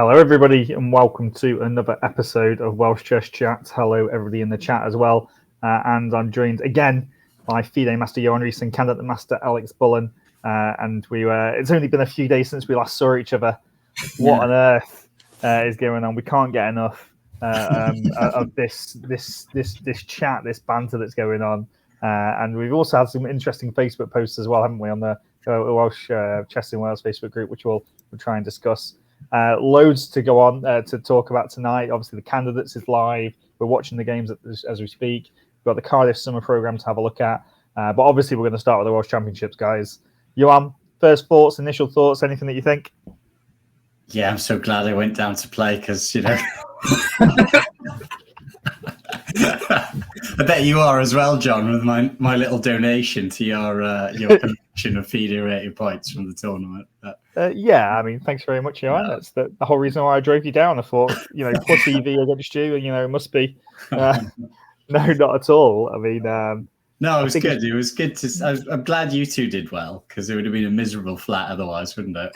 Hello, everybody, and welcome to another episode of Welsh Chess Chat. Hello, everybody in the chat as well. And I'm joined again by FIDE Master Johan Rees and Candidate Master Alex Bullen. And it's only been a few days since we last saw each other. What on earth is going on? We can't get enough of this chat, this banter that's going on. And we've also had some interesting Facebook posts as well, haven't we, on the Welsh Chess in Wales Facebook group, which we'll try and discuss. Loads to go on to talk about tonight. Obviously, the Candidates is live. We're watching the games as we speak. We've got the Cardiff Summer Programme to have a look at. But obviously, we're going to start with the Welsh Championships, guys. Johan, first thoughts, initial thoughts, anything that you think? Yeah, I'm so glad I went down to play because, I bet you are as well, John, with my little donation to your collection of FIDE rated points from the tournament. Yeah, I mean, thanks very much, Johan. That's the whole reason why I drove you down. I thought, plus EV against you, it must be. No, not at all. I mean, no, it was good. It was good to. I'm glad you two did well because it would have been a miserable flat otherwise, wouldn't it?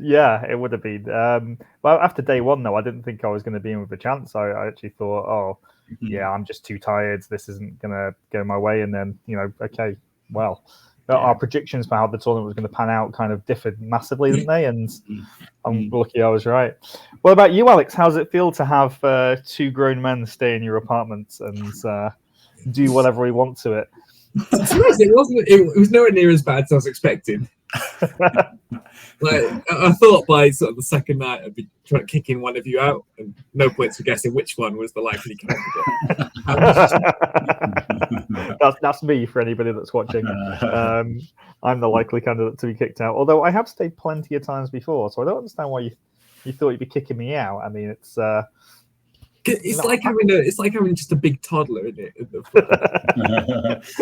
Yeah, it would have been. Well, after day one, though, I didn't think I was going to be in with a chance. I actually thought, I'm just too tired. This isn't going to go my way. And then, okay, well, our predictions for how the tournament was going to pan out kind of differed massively, didn't they? And I'm lucky I was right. What about you, Alex? How does it feel to have two grown men stay in your apartment and do whatever we want to it? It was nowhere near as bad as I was expecting. I thought by sort of the second night I'd be trying to kicking one of you out, and no points for guessing which one was the likely candidate. That's me for anybody that's watching. I'm the likely candidate to be kicked out. Although I have stayed plenty of times before, so I don't understand why you thought you'd be kicking me out. I mean, it's like having just a big toddler in it.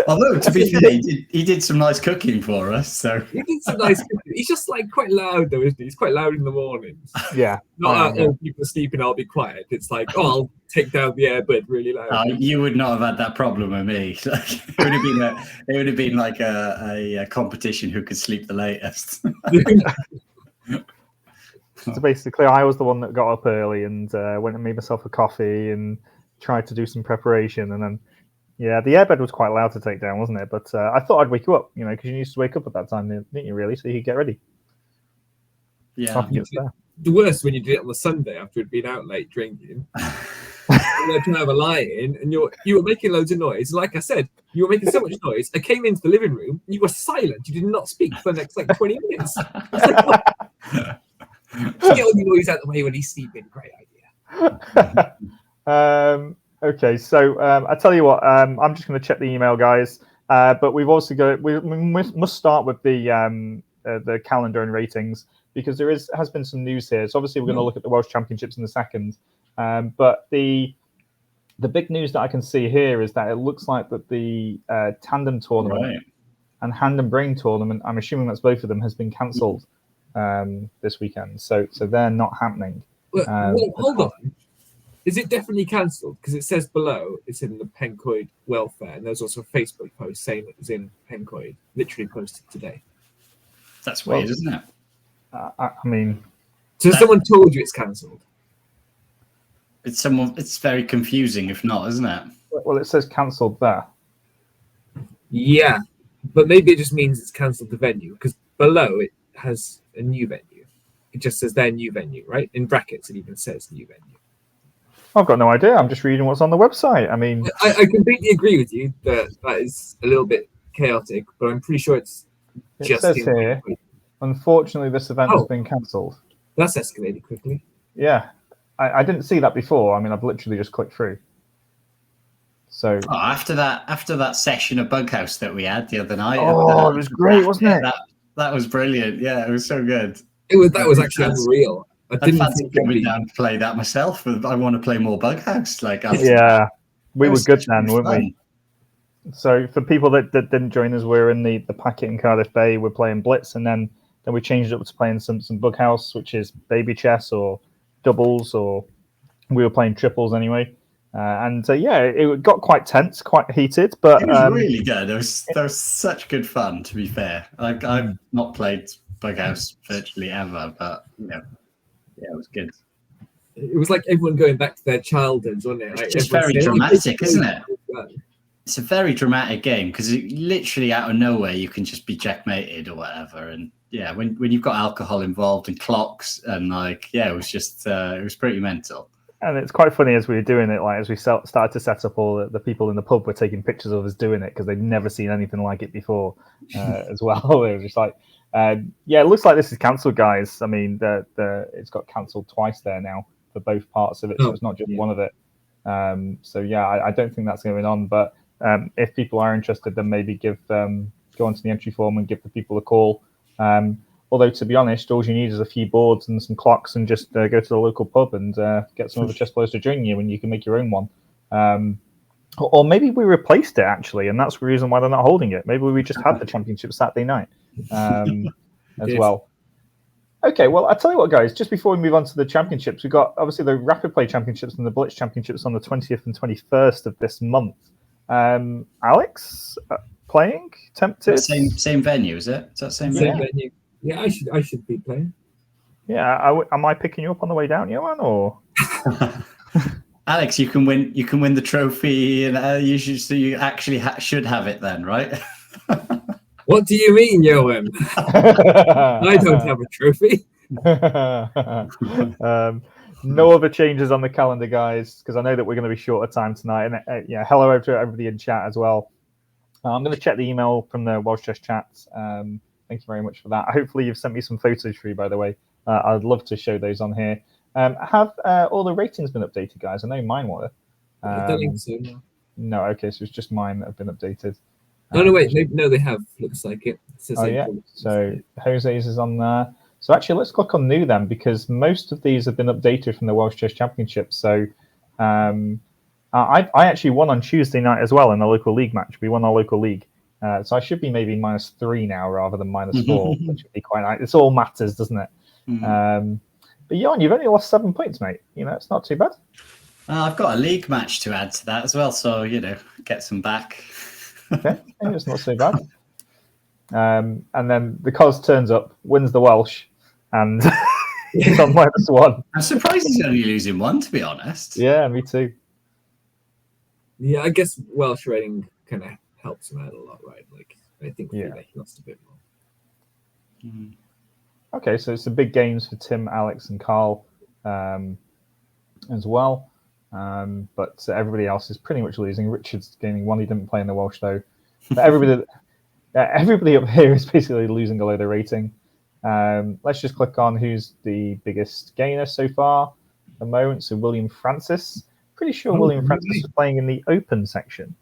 Although to be fair, he did some nice cooking for us. So he did some nice cooking. He's just quite loud though, isn't he? He's quite loud in the mornings. Yeah. Not people are sleeping, I'll be quiet. It's like, I'll take down the airbud really loud. You would not have had that problem with me. It would have been like a competition who could sleep the latest. So basically, I was the one that got up early and went and made myself a coffee and tried to do some preparation. And then, the airbed was quite loud to take down, wasn't it? But I thought I'd wake you up, because you used to wake up at that time, didn't you, really? So you could get ready. Yeah. The worst when you did it on the Sunday after we'd been out late drinking. You were trying to have a lie-in, and you were making loads of noise. Like I said, you were making so much noise. I came into the living room, and you were silent. You did not speak for the next 20 minutes. I was like, what? Get all the noise out the way when he's sleeping. Great idea. Okay, so I tell you what, I'm just going to check the email, guys. But we've also got we must start with the calendar and ratings because there has been some news here. So obviously we're going to look at the Welsh Championships in a second. But the big news that I can see here is that it looks like that the tandem tournament and hand and brain tournament, I'm assuming that's both of them, has been cancelled. This weekend, so they're not happening. Hold on, is it definitely cancelled? Because it says below it's in the Pencoed welfare, and there's also a Facebook post saying it was in Pencoed, literally posted today. That's weird, isn't it? I mean, so someone told you it's cancelled? It's very confusing, if not, isn't it? Well, it says cancelled there. Yeah, but maybe it just means it's cancelled the venue because below it has a new venue. It just says their new venue, right? In brackets, it even says new venue. I've got no idea. I'm just reading what's on the website. I mean, I completely agree with you that is a little bit chaotic, but I'm pretty sure it says here, unfortunately, this event has been cancelled. That's escalated quickly. Yeah. I didn't see that before. I mean, I've literally just clicked through. So after that session of Bughouse that we had the other night. Oh, it was great, wasn't it? That was brilliant. Yeah, it was so good. That was actually unreal. I fancy coming down to play that myself. But I want to play more Bughouse. We were good then, weren't we? So for people that didn't join us, we're in the packet in Cardiff Bay. We're playing Blitz, and then we changed it up to playing some Bughouse, which is baby chess or doubles, or we were playing triples anyway. It got quite tense, quite heated, but it was really good. There was such good fun. To be fair, I've not played Bughouse virtually ever, but yeah, it was good. It was like everyone going back to their childhoods, wasn't it? It's Like just everyone very saying, dramatic, isn't it? it? It's a very dramatic game because literally out of nowhere you can just be checkmated or whatever. And yeah, when you've got alcohol involved and clocks and like, yeah, it was just it was pretty mental. And it's quite funny as we were doing it, like as we started to set up, all the people in the pub were taking pictures of us doing it because they'd never seen anything like it before as well. It was just like, yeah, it looks like this is cancelled, guys. I mean, it's got cancelled twice there now for both parts of it, so it's not just one of it. So yeah, I don't think that's going on. But if people are interested, then maybe go onto the entry form and give the people a call. Although, to be honest, all you need is a few boards and some clocks and just go to the local pub and get some other chess players to join you, and you can make your own one. Or maybe we replaced it, actually, and that's the reason why they're not holding it. Maybe we just had the championship Saturday night as well. Okay, well, I'll tell you what, guys, just before we move on to the championships, we've got, obviously, the Rapid Play Championships and the Blitz Championships on the 20th and 21st of this month. Alex, playing? Tempted? Same venue, is it? Is that same venue? Yeah, I should be playing. Yeah, am I picking you up on the way down, Johan, or? Alex, you can win the trophy, and you actually should have it then, right? What do you mean, Johan? I don't have a trophy. No other changes on the calendar, guys, because I know that we're going to be short of time tonight. And yeah, hello over to everybody in chat as well. I'm going to check the email from the Welsh Chess Chats. Thank you very much for that. Hopefully, you've sent me some photos for you, by the way. I'd love to show those on here. Have all the ratings been updated, guys? I know mine were. I don't think so. No, okay, so it's just mine that have been updated. No, wait. No, they have. Looks like it. Oh, yeah. So Jose's is on there. So actually, let's click on new then, because most of these have been updated from the Welsh Chess Championship. So I actually won on Tuesday night as well in a local league match. We won our local league. So I should be maybe -3 now rather than -4, which would be quite nice. It's all matters, doesn't it? But Jan, you've only lost 7 points, mate. It's not too bad. I've got a league match to add to that as well, so get some back. Okay, it's not so bad. And then the Cos turns up, wins the Welsh, and he's on -1. I'm surprised he's only losing 1, to be honest. Yeah, me too. Yeah, I guess Welsh rating kind of helps him out a lot, right? Like, I think he lost a bit more. Okay, so it's the big games for Tim, Alex, and Carl as well. But everybody else is pretty much losing. Richard's gaining 1. He didn't play in the Welsh, though. But everybody up here is basically losing a load of rating. Let's just click on who's the biggest gainer so far at the moment. So William Francis. Pretty sure William Francis is playing in the open section.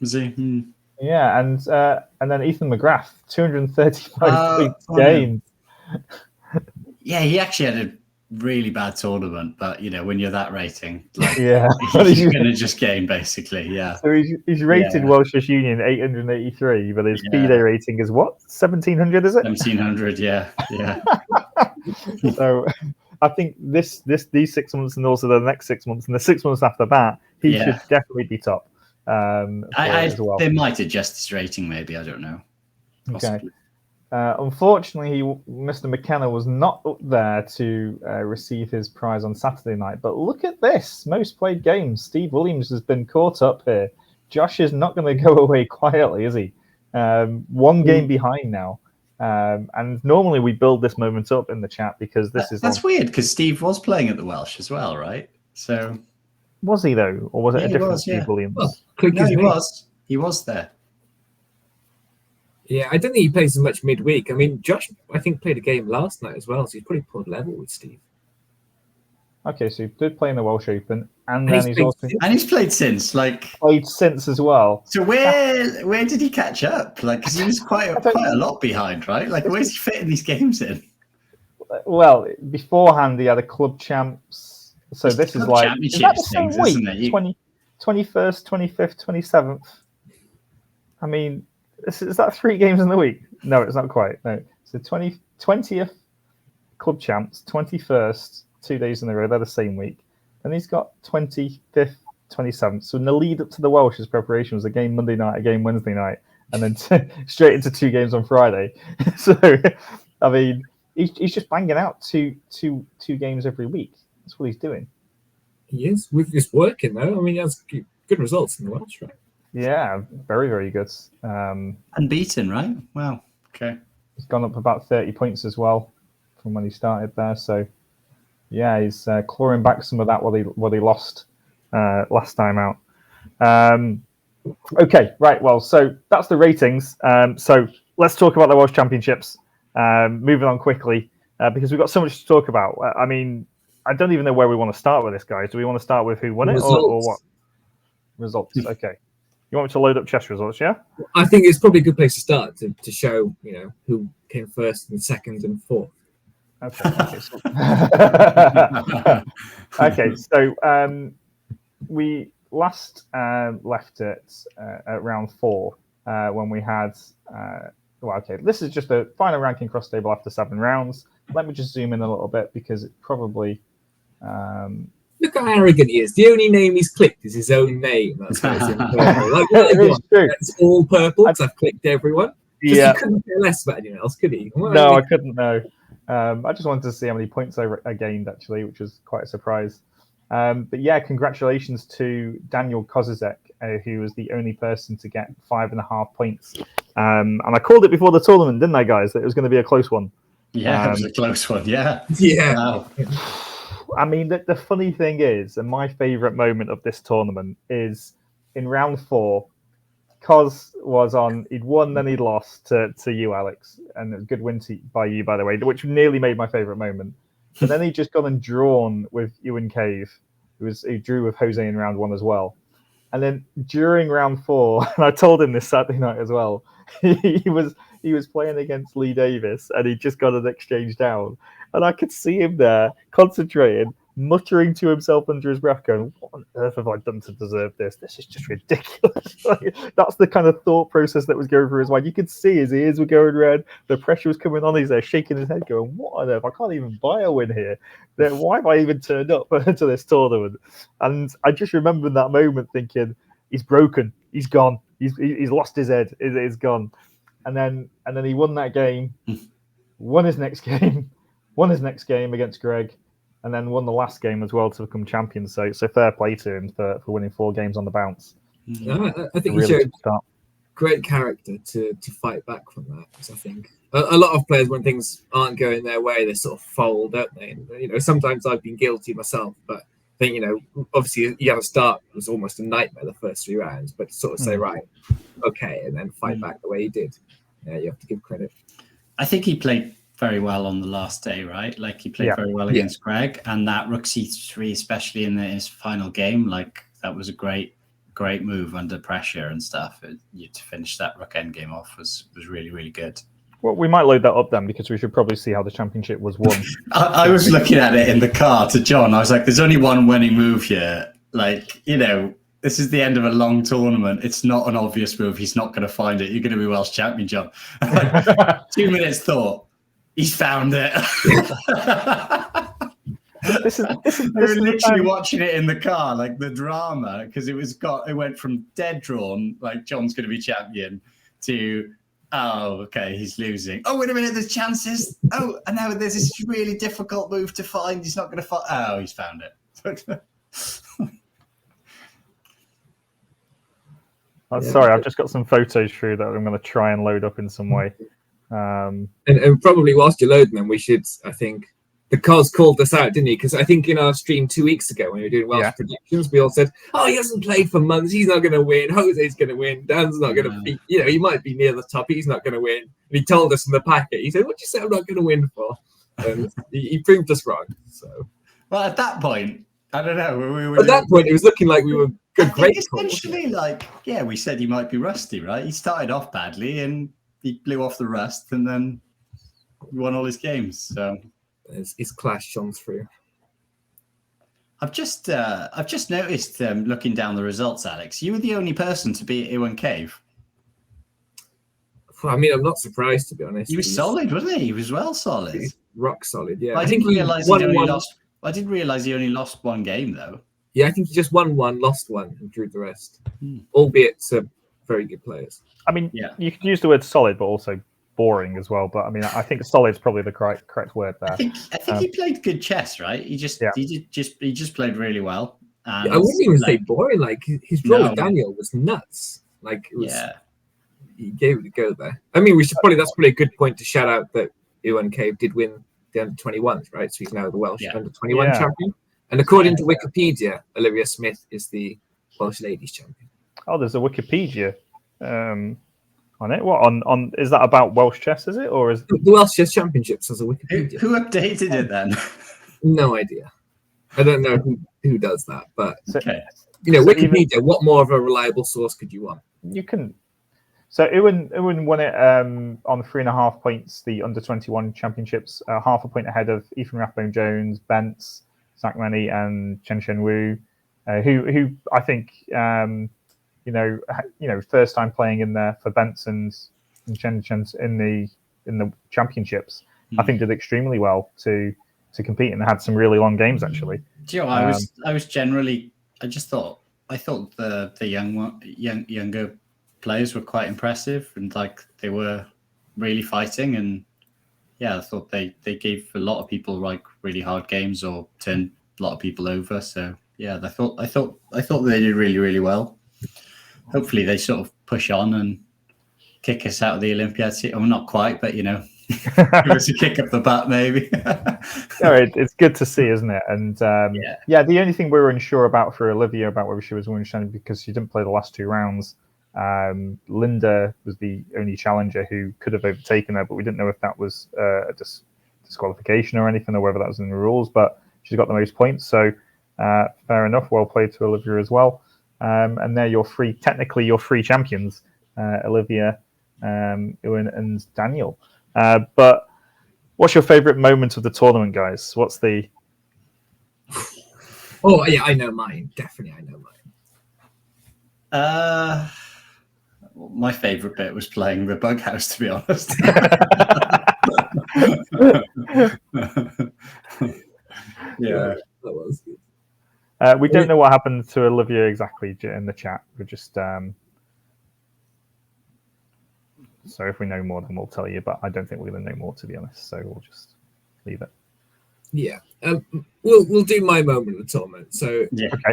Is he? Yeah, and then Ethan McGrath, 235 points gained. Yeah, he actually had a really bad tournament, but when you're that rating, like, yeah, you're going to just gain basically. Yeah. So he's rated Welsh Chess Union 883, but his FIDE rating is what? 1700, is it? 1700, yeah. So I think these 6 months and also the next 6 months and the 6 months after that, he should definitely be top. As well. They might adjust his rating, maybe. I don't know. Possibly. Okay. Unfortunately, Mr. McKenna was not up there to receive his prize on Saturday night. But look at this. Most played games. Steve Williams has been caught up here. Josh is not going to go away quietly, is he? 1 game behind now. And normally we build this moment up in the chat because that's weird because Steve was playing at the Welsh as well, right? So was he though, or was it a different Steve Williams? Well, no, he was. He was there. Yeah, I don't think he plays as much midweek. I mean, Josh, I think, played a game last night as well, so he's pretty pulled level with Steve. Okay, so he did play in the Welsh Open, and then he's played since, played since as well. So where did he catch up? Like, because he was quite a lot behind, right? Like, where's he fitting these games in? Well, beforehand he had a club champs. So this is like is that the same week? 21st, 25th, 27th. I mean. Is that 3 games in the week? No, it's not quite. No. So 20th club champs, 21st, 2 days in a row. They're the same week. And he's got 25th, 27th. So in the lead up to the Welsh, his preparation was a game Monday night, a game Wednesday night, and then straight into 2 games on Friday. So, I mean, he's just banging out two games every week. That's what he's doing. He is. It's working though. I mean, he has good results in the Welsh, right? Yeah, very, very good. Unbeaten, right? Wow. Okay. He's gone up about 30 points as well from when he started there. So, yeah, he's clawing back some of that what he lost last time out. Okay, right. Well, so that's the ratings. So let's talk about the Welsh Championships. Moving on quickly because we've got so much to talk about. I mean, I don't even know where we want to start with this, guys. Do we want to start with who won it or what? Results. Okay. You want me to load up chess results? Yeah. I think it's probably a good place to start to show who came first and second and fourth. Okay. Okay. So we last left it at round 4 when we had. Well, okay. This is just a final ranking cross table after 7 rounds. Let me just zoom in a little bit because it probably. Look how arrogant he is. The only name he's clicked is his own name. That's why it's in purple. It's all purple because I've clicked everyone. He couldn't care less about anyone else, could he? No, I couldn't. No. I just wanted to see how many points I gained, actually, which was quite a surprise. But yeah, congratulations to Daniel Kozizek, who was the only person to get 5.5 points. And I called it before the tournament, didn't I, guys? That it was going to be a close one. Yeah, it was a close one. Yeah. Yeah. Wow. I mean, the funny thing is, and my favourite moment of this tournament is in round 4. Koz was on. He'd won, then he'd lost to you, Alex, and a good win by you, by the way, which nearly made my favourite moment. But then he'd just gone and drawn with Ewan Cave, who drew with Jose in round 1 as well. And then during round 4, and I told him this Saturday night as well, he was playing against Lee Davis, and he just got an exchange down. And I could see him there, concentrating, muttering to himself under his breath, going, "What on earth have I done to deserve this? This is just ridiculous." That's the kind of thought process that was going through his mind. You could see his ears were going red. The pressure was coming on. He's there shaking his head, going, "What on earth? I can't even buy a win here. Why have I even turned up to this tournament?" And I just remember that moment thinking, "He's broken. He's gone. He's lost his head. It's gone." And then he won that game, won his next game against Greg, and then won the last game as well to become champion. So fair play to him for winning 4 games on the bounce. I think he showed great character to fight back from that. Because I think a lot of players, when things aren't going their way, they sort of fold, don't they? And, sometimes I've been guilty myself, but I think, obviously you had a start, it was almost a nightmare the first 3 rounds, but to sort of say, right, okay, and then fight back the way he did, you have to give credit. I think he played very well on the last day, right? Like he played very well against Greg, and that rook c3, especially in his final game, like that was a great move under pressure and stuff. To finish that rook endgame off was really, really good. Well, we might load that up then because we should probably see how the championship was won. I was looking at it in the car to John. I was like, there's only one winning move here. Like, this is the end of a long tournament. It's not an obvious move. He's not going to find it. You're going to be Welsh champion, John. 2 minutes thought. He's found it. We were literally watching it in the car, like the drama, because it went from dead drawn, like John's going to be champion, to okay, he's losing. Oh, wait a minute, there's chances. Oh, and now there's this really difficult move to find. He's not going to find. Oh, he's found it. Sorry, I've just got some photos through that I'm going to try and load up in some way. And probably whilst you're loading them, we should, I think, the Koz called us out, didn't he? Because I think in our stream 2 weeks ago when we were doing Welsh predictions, we all said, "Oh, he hasn't played for months. He's not going to win. Jose's going to win. Dan's not going to be. He might be near the top. He's not going to win." And he told us in the packet. He said, "What did you say I'm not going to win for?" And he proved us wrong. So, well, at that point, I don't know. At that point, it was looking like we were great. Essentially, we said he might be rusty, right? He started off badly and he blew off the rust, and then he won all his games. So. His class shone through. I've just noticed looking down the results, Alex. You were the only person to beat Ewan Cave. Well, I mean, I'm not surprised, to be honest. He was solid, wasn't he? He was well solid. He's rock solid, yeah. I didn't realize he only lost. I didn't realize he only lost 1 game though. Yeah, I think he just won 1, lost 1, and drew the rest. Albeit very good players. I mean, Yeah. you could use the word solid, but also boring as well. But I mean, I think solid is probably the correct word there. I think he played good chess, right? He just played really well. And I wouldn't even say boring. Like his draw with Daniel was nuts. Like it was. Yeah. He gave it a go there. I mean, that's probably a good point to shout out that Ewan Cave did win the under-21s, right? So he's now the Welsh under-21 champion. And according to Wikipedia, Olivia Smith is the Welsh ladies champion. Oh, there's a Wikipedia on it. What on is that about Welsh chess? Is it or is the Welsh Chess Championships has a Wikipedia? Who updated it then? No idea. I don't know who does that, but okay. Wikipedia. What more of a reliable source could you want? You can. So Ewan won it on 3.5 points, the under-21 championships, half a point ahead of Ethan Rathbone-Jones, Bence, Zach Manny, and Chen Shen Wu, who I think first time playing in there for Bence and Chen in the championships. I think did extremely well to compete and had some really long games actually. Do you know, I thought the younger players were quite impressive and like they were really fighting, and I thought they gave a lot of people like really hard games or turned a lot of people over. So I thought they did really, really well. Hopefully they sort of push on and kick us out of the Olympiad. Well, not quite, but give us a kick up the butt maybe. It's good to see, isn't it? And the only thing we were unsure about for Olivia about whether she was winning because she didn't play the last 2 rounds. Linda was the only challenger who could have overtaken her, but we didn't know if that was a disqualification or anything, or whether that was in the rules. But she's got the most points, so fair enough. Well played to Olivia as well. And they're your three champions, Olivia, Ewan, and Daniel. But what's your favourite moment of the tournament, guys? What's the? Oh yeah, I know mine. Definitely, I know mine. My favourite bit was playing the bug house, to be honest. Yeah, that was good. We don't know what happened to Olivia exactly in the chat. We're just so if we know more, then we'll tell you. But I don't think we're going to know more, to be honest. So we'll just leave it. Yeah, we'll do my moment of the tournament. So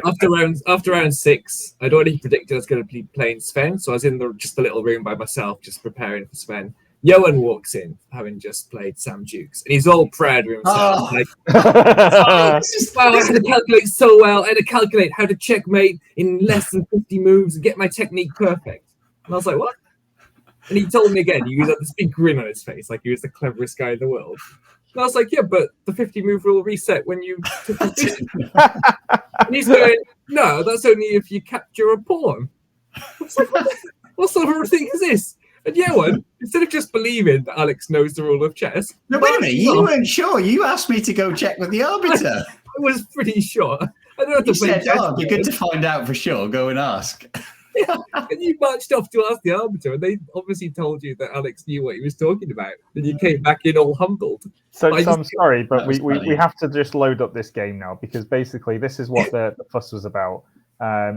after round 6, I'd already predicted I was going to be playing Sven, so I was in just a little room by myself, just preparing for Sven. Johan walks in, having just played Sam Dukes, and he's all proud of himself. I had to calculate so well. I had to calculate how to checkmate in less than 50 moves and get my technique perfect. And I was like, what? And he told me again, he had this big grin on his face, like he was the cleverest guy in the world. And I was like, yeah, but the 50 move rule reset when you took a position. And he's going, no, that's only if you capture a pawn. I was like, what sort of a thing is this? And Johan, instead of just believing that Alex knows the rule of chess. No, wait a minute, you weren't sure. You asked me to go check with the arbiter. I was pretty sure. I don't have to play chess. It'd be good to find out for sure. Go and ask. Yeah, and you marched off to ask the arbiter, and they obviously told you that Alex knew what he was talking about, and you came back in all humbled. So I'm sorry, but we have to just load up this game now, because basically this is what the fuss was about.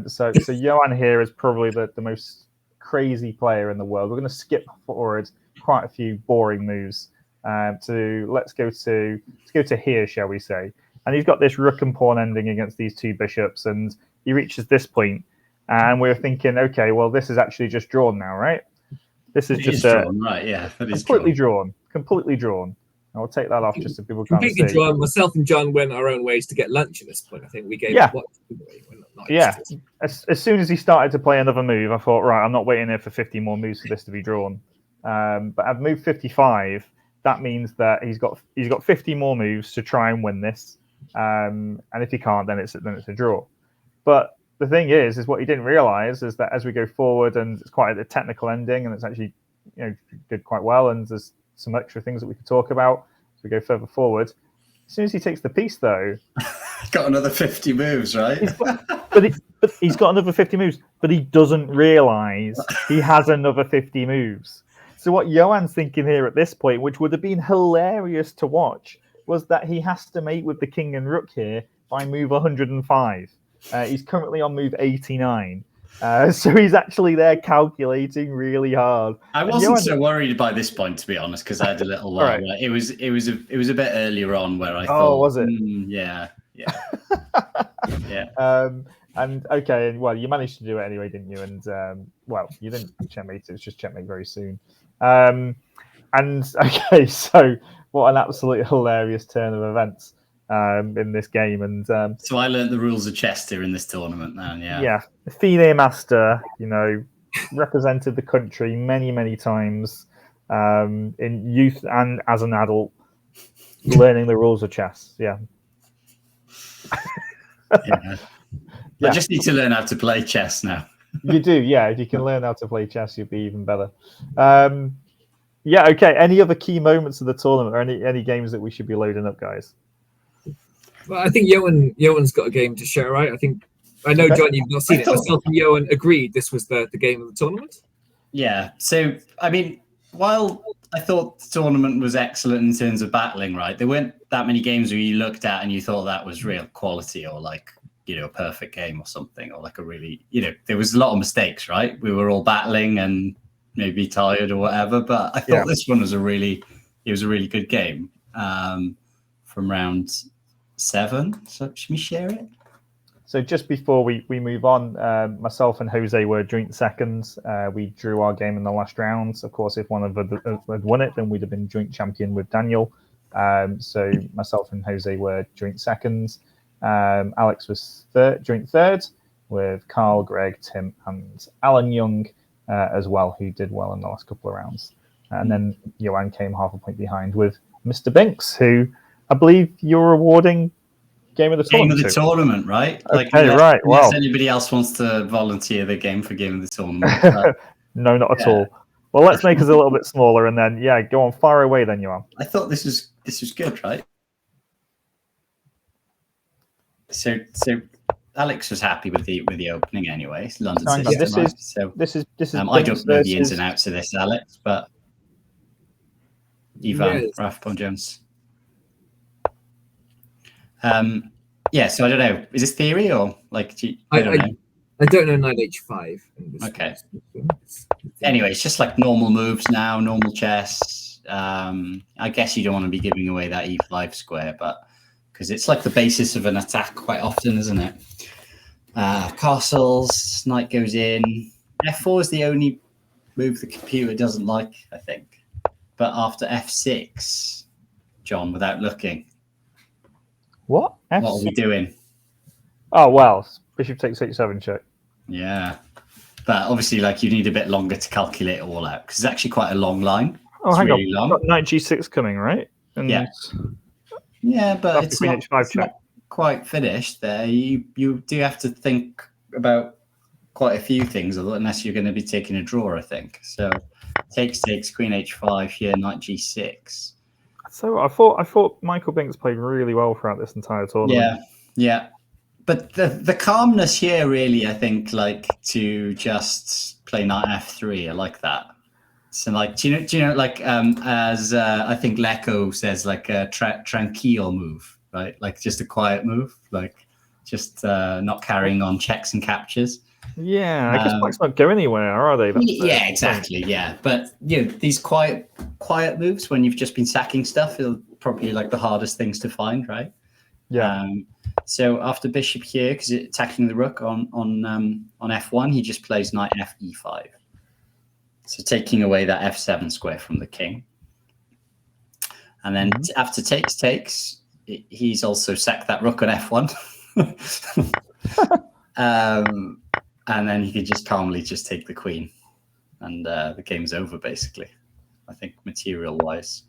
So Johan here is probably the most crazy player in the world. We're going to skip forward quite a few boring moves let's go to here, shall we say? And he's got this rook and pawn ending against these 2 bishops, and he reaches this point. And we're thinking, okay, well, this is actually just drawn now, right? This is just drawn, right? Yeah, that is completely drawn. Completely drawn. I'll take that off just so people can't see. Completely drawn. Myself and John went our own ways to get lunch at this point. I think we gave what? As soon as he started to play another move, I thought, right, I'm not waiting there for 50 more moves for this to be drawn. But at move 55, that means that he's got 50 more moves to try and win this. And if he can't, then it's a draw. But the thing is what he didn't realize is that as we go forward, and it's quite a technical ending, and it's actually did quite well, and there's some extra things that we could talk about as we go further forward. As soon as he takes the piece, though, got another 50 moves, right? He's got another 50 moves, but he doesn't realize he has another 50 moves. So what Johan's thinking here at this point, which would have been hilarious to watch, was that he has to mate with the king and rook here by move 105. He's currently on move 89. So he's actually there calculating really hard. I And wasn't Johan- so worried by this point, to be honest, because I had a little while. Right. Where it was a bit earlier on where I Oh, thought, was it? Yeah. And okay, well, you managed to do it anyway, didn't you? And well, you didn't checkmate; it was just checkmate very soon. And okay, so what an absolutely hilarious turn of events in this game. And So I learned the rules of Chester in this tournament, man. yeah, FIDE Master, represented the country many times in youth and as an adult, learning the rules of chess. Yeah. I just need to learn how to play chess now. You do, yeah. If you can learn how to play chess, you'll be even better. Yeah, okay. Any other key moments of the tournament, or any games that we should be loading up, guys? Well, I think Johan's got a game to share, right? I know, Okay. John, you've not seen it. Myself and Johan agreed this was the game of the tournament. Yeah. So, I mean, while I thought the tournament was excellent in terms of battling, right, there weren't that many games where you looked at and you thought that was real quality or like, a perfect game or something, or like a really, there was a lot of mistakes, right? We were all battling and maybe tired or whatever, but I thought this one was a really good game from round 7. So should we share it? So just before we move on, myself and Jose were joint seconds. We drew our game in the last round. Of course, if one of us had won it, then we'd have been joint champion with Daniel. So myself and Jose were joint seconds. Alex was joint third with Carl, Greg, Tim, and Alan Young as well, who did well in the last couple of rounds. And then Johan came half a point behind with Mr. Binks, who I believe you're awarding game of the tournament. Game of the tournament, right? Okay, right. Wow. Unless anybody else wants to volunteer the game for game of the tournament. No, not at all. Well, let's make us a little bit smaller, and then go on, far away then, Johan. I thought this was good, right? So Alex was happy with the opening anyway. It's London system, This is I don't know the ins and outs of this, Alex, but Ivan Rathbone Jones. So I don't know. Is this theory or like? I don't know. I don't know knight h5. Okay. Anyway, it's just like normal moves now, normal chess. I guess you don't want to be giving away that e5 square, but because it's like the basis of an attack quite often, isn't it? Castles, knight goes in. F4 is the only move the computer doesn't like, I think. But after F6, John, without looking. What? What are we doing? Oh, well, bishop takes h7 check. Yeah. But obviously, you need a bit longer to calculate it all out because it's actually quite a long line. Oh, hang on. Long. Got knight g6 coming, right? And yeah, but it's not check. Quite finished there. You do have to think about quite a few things, unless you're going to be taking a draw, I think. So takes, queen h5 here, knight g6. So I thought Michael Binks played really well throughout this entire tournament. Yeah. But the calmness here, really, I think, to just play knight f3. I like that. So, do you know, as I think Lecco says, a tranquil move, right? Just a quiet move, just not carrying on checks and captures. Yeah, I guess blacks not go anywhere, are they? Yeah, exactly. Yeah, but these quiet moves when you've just been sacking stuff, are probably the hardest things to find, right? Yeah. So after bishop here, because it's attacking the rook on f1, he just plays knight fe5. So taking away that f7 square from the king. And then after takes, he's also sacked that rook on f1. And then he could just calmly just take the queen. And the game's over, basically. I think material-wise.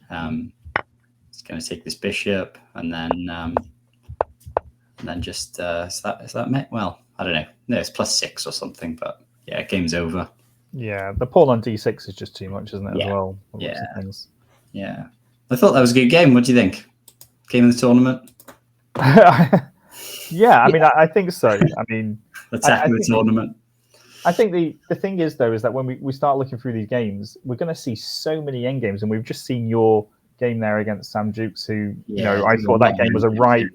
It's going to take this bishop, and then just is that met? Well, I don't know. No, it's +6 or something, but yeah, game's over. Yeah, the pawn on d6 is just too much, isn't it? Yeah. As well. Yeah. I thought that was a good game. What do you think? Game of the tournament? Yeah, I mean, I think so. I mean, attacking the tournament. I think the thing is, though, is that when we start looking through these games, we're going to see so many endgames, and we've just seen your game there against Sam Jukes, who, I thought that game was a right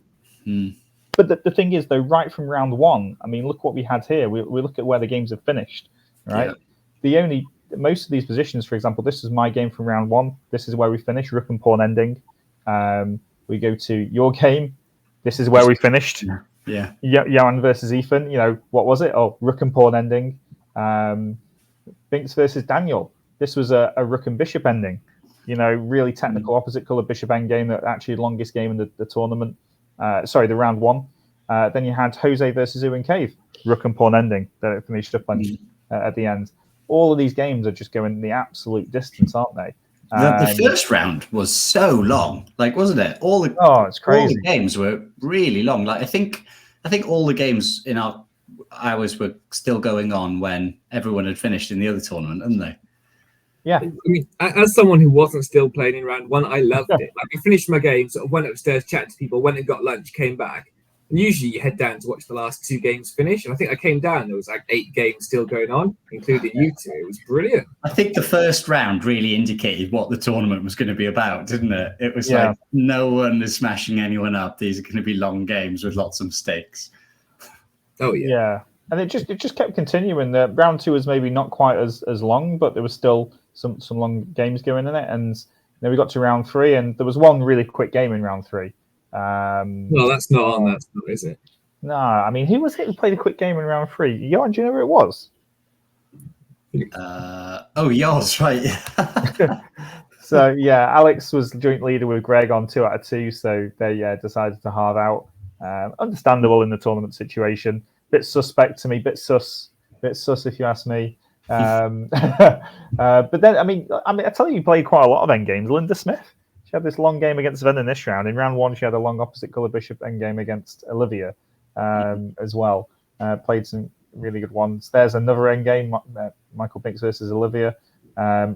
But the thing is, though, right from round one, I mean, look what we had here. We look at where the games have finished, right? Yeah. Most of these positions, for example, this is my game from round one. This is where we finished, rook and pawn ending. We go to your game. This is where we finished. Yeah. Johan versus Ethan. What was it? Oh, rook and pawn ending. Binks versus Daniel. This was a rook and bishop ending. Really technical opposite color bishop endgame. That actually longest game in the tournament. The round one. Then you had Jose versus Ewan Cave, rook and pawn ending that it finished up on at the end. All of these games are just going the absolute distance, aren't they? The first round was so long, wasn't it? It's crazy. All the games were really long. I think all the games in our hours were still going on when everyone had finished in the other tournament, hadn't they? Yeah. I mean, as someone who wasn't still playing in round one, I loved it. I finished my game, sort of went upstairs, chatted to people, went and got lunch, came back. And usually you head down to watch the last 2 games finish. And I think I came down, there was 8 games still going on, including you two. It was brilliant. I think the first round really indicated what the tournament was going to be about, didn't it? It was no one is smashing anyone up. These are going to be long games with lots of mistakes. Oh, yeah. Yeah. And it just kept continuing. The round 2 was maybe not quite as long, but there was still some long games going in it. And then we got to round 3, and there was one really quick game in round 3. No, that's not on that, is it? No, I mean, who was it who played a quick game in round 3? Johan, do you know who it was? Yours, right? So, yeah, Alex was joint leader with Greg on 2 out of 2, so they decided to halve out. Understandable in the tournament situation. Bit suspect to me, bit sus if you ask me. But then, I mean, I tell you played quite a lot of endgames. Linda Smith. She had this long game against Sven in this round. In round 1, she had a long opposite colour bishop endgame against Olivia as well. Played some really good ones. There's another endgame, Michael Binks versus Olivia. I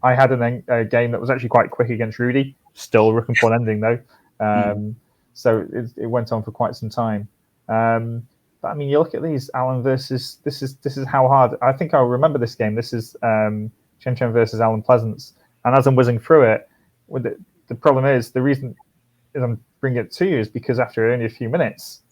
had a game that was actually quite quick against Rudy. Still rook and pawn ending though. So it went on for quite some time. But I mean, you look at these, Alan versus this is how hard. I think I'll remember this game. This is Chen Chen versus Alan Pleasance. And as I'm whizzing through it, the problem is the reason is I'm bringing it to you is because after only a few minutes,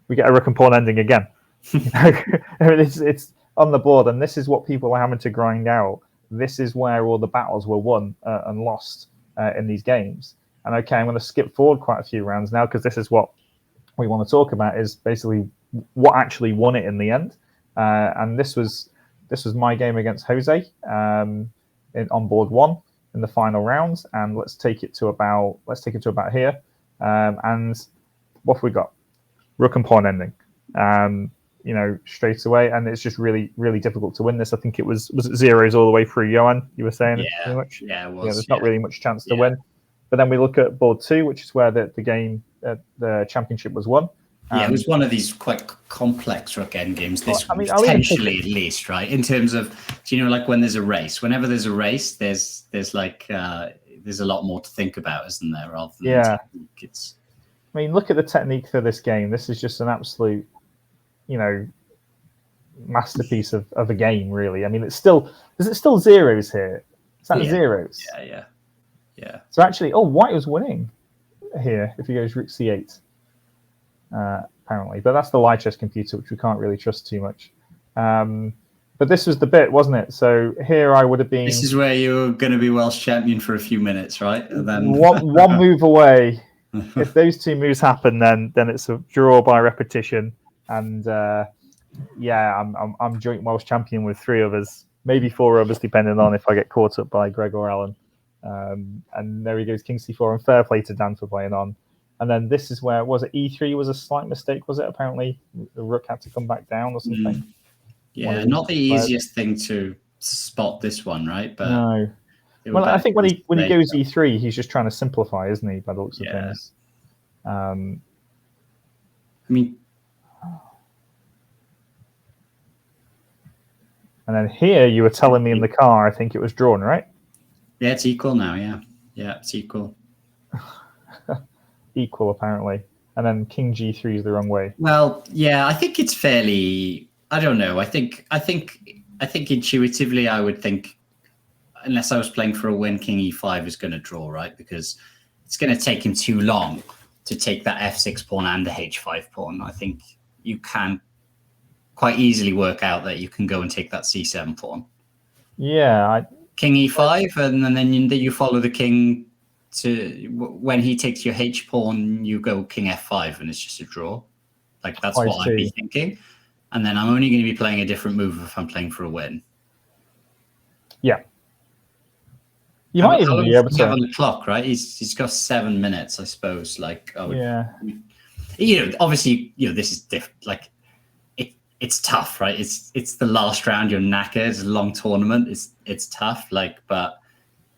we get a rook and pawn ending again. It's on the board, and this is what people are having to grind out. This is where all the battles were won and lost in these games. And okay, I'm going to skip forward quite a few rounds now because this is what we want to talk about is basically what actually won it in the end. And this was my game against Jose on board 1 in the final rounds. And let's take it to about here. And what have we got? Rook and pawn ending. Straight away, and it's just really, really difficult to win this. I think it was it zeros all the way through, Johan? You were saying pretty much? Yeah, it was. There's not really much chance to win. But then we look at board 2, which is where the game, the championship was won. It was one of these quite complex rook end games. Potentially, at least, right? In terms of, when there's a race. Whenever there's a race, there's a lot more to think about, isn't there? Rather than the technique. I mean, look at the technique for this game. This is just an absolute, masterpiece of a game, really. I mean, is it still zeros here? Is that zeros? Yeah. So actually, White was winning here if he goes rook c8, apparently. But that's the live chess computer, which we can't really trust too much. But this was the bit, wasn't it? So here I would have been... This is where you're going to be Welsh champion for a few minutes, right? And then one move away. If those 2 moves happen, then it's a draw by repetition. And I'm joint Welsh champion with 3 others, maybe 4 others, depending on if I get caught up by Greg or Alan. And there he goes, King c4, and fair play to Dan for playing on. And then this is where, was it e3 was a slight mistake, was it? Apparently the rook had to come back down or something. Yeah, not the easiest thing to spot this one, right? But no. Well, I think when he goes e3, he's just trying to simplify, isn't he, by the looks of things? I mean... And then here you were telling me in the car, I think it was drawn, right? Yeah, it's equal now, Yeah, it's equal. Equal, apparently. And then King G3 is the wrong way. Well, yeah, I think it's fairly... I don't know. I think intuitively I would think, unless I was playing for a win, King E5 is going to draw, right? Because it's going to take him too long to take that f6 pawn and the h5 pawn. I think you can quite easily work out that you can go and take that c7 pawn. Yeah. King e5, and then you follow the king to when he takes your h pawn, you go king f5, and it's just a draw. Like that's what I'd be thinking. And then I'm only going to be playing a different move if I'm playing for a win. Yeah. You might even be able to have on the clock, right? He's got 7 minutes, I suppose. Like, yeah. Obviously, this is different. Like, it's tough, right? It's the last round. You're knackered. It's a long tournament. It's tough. Like, but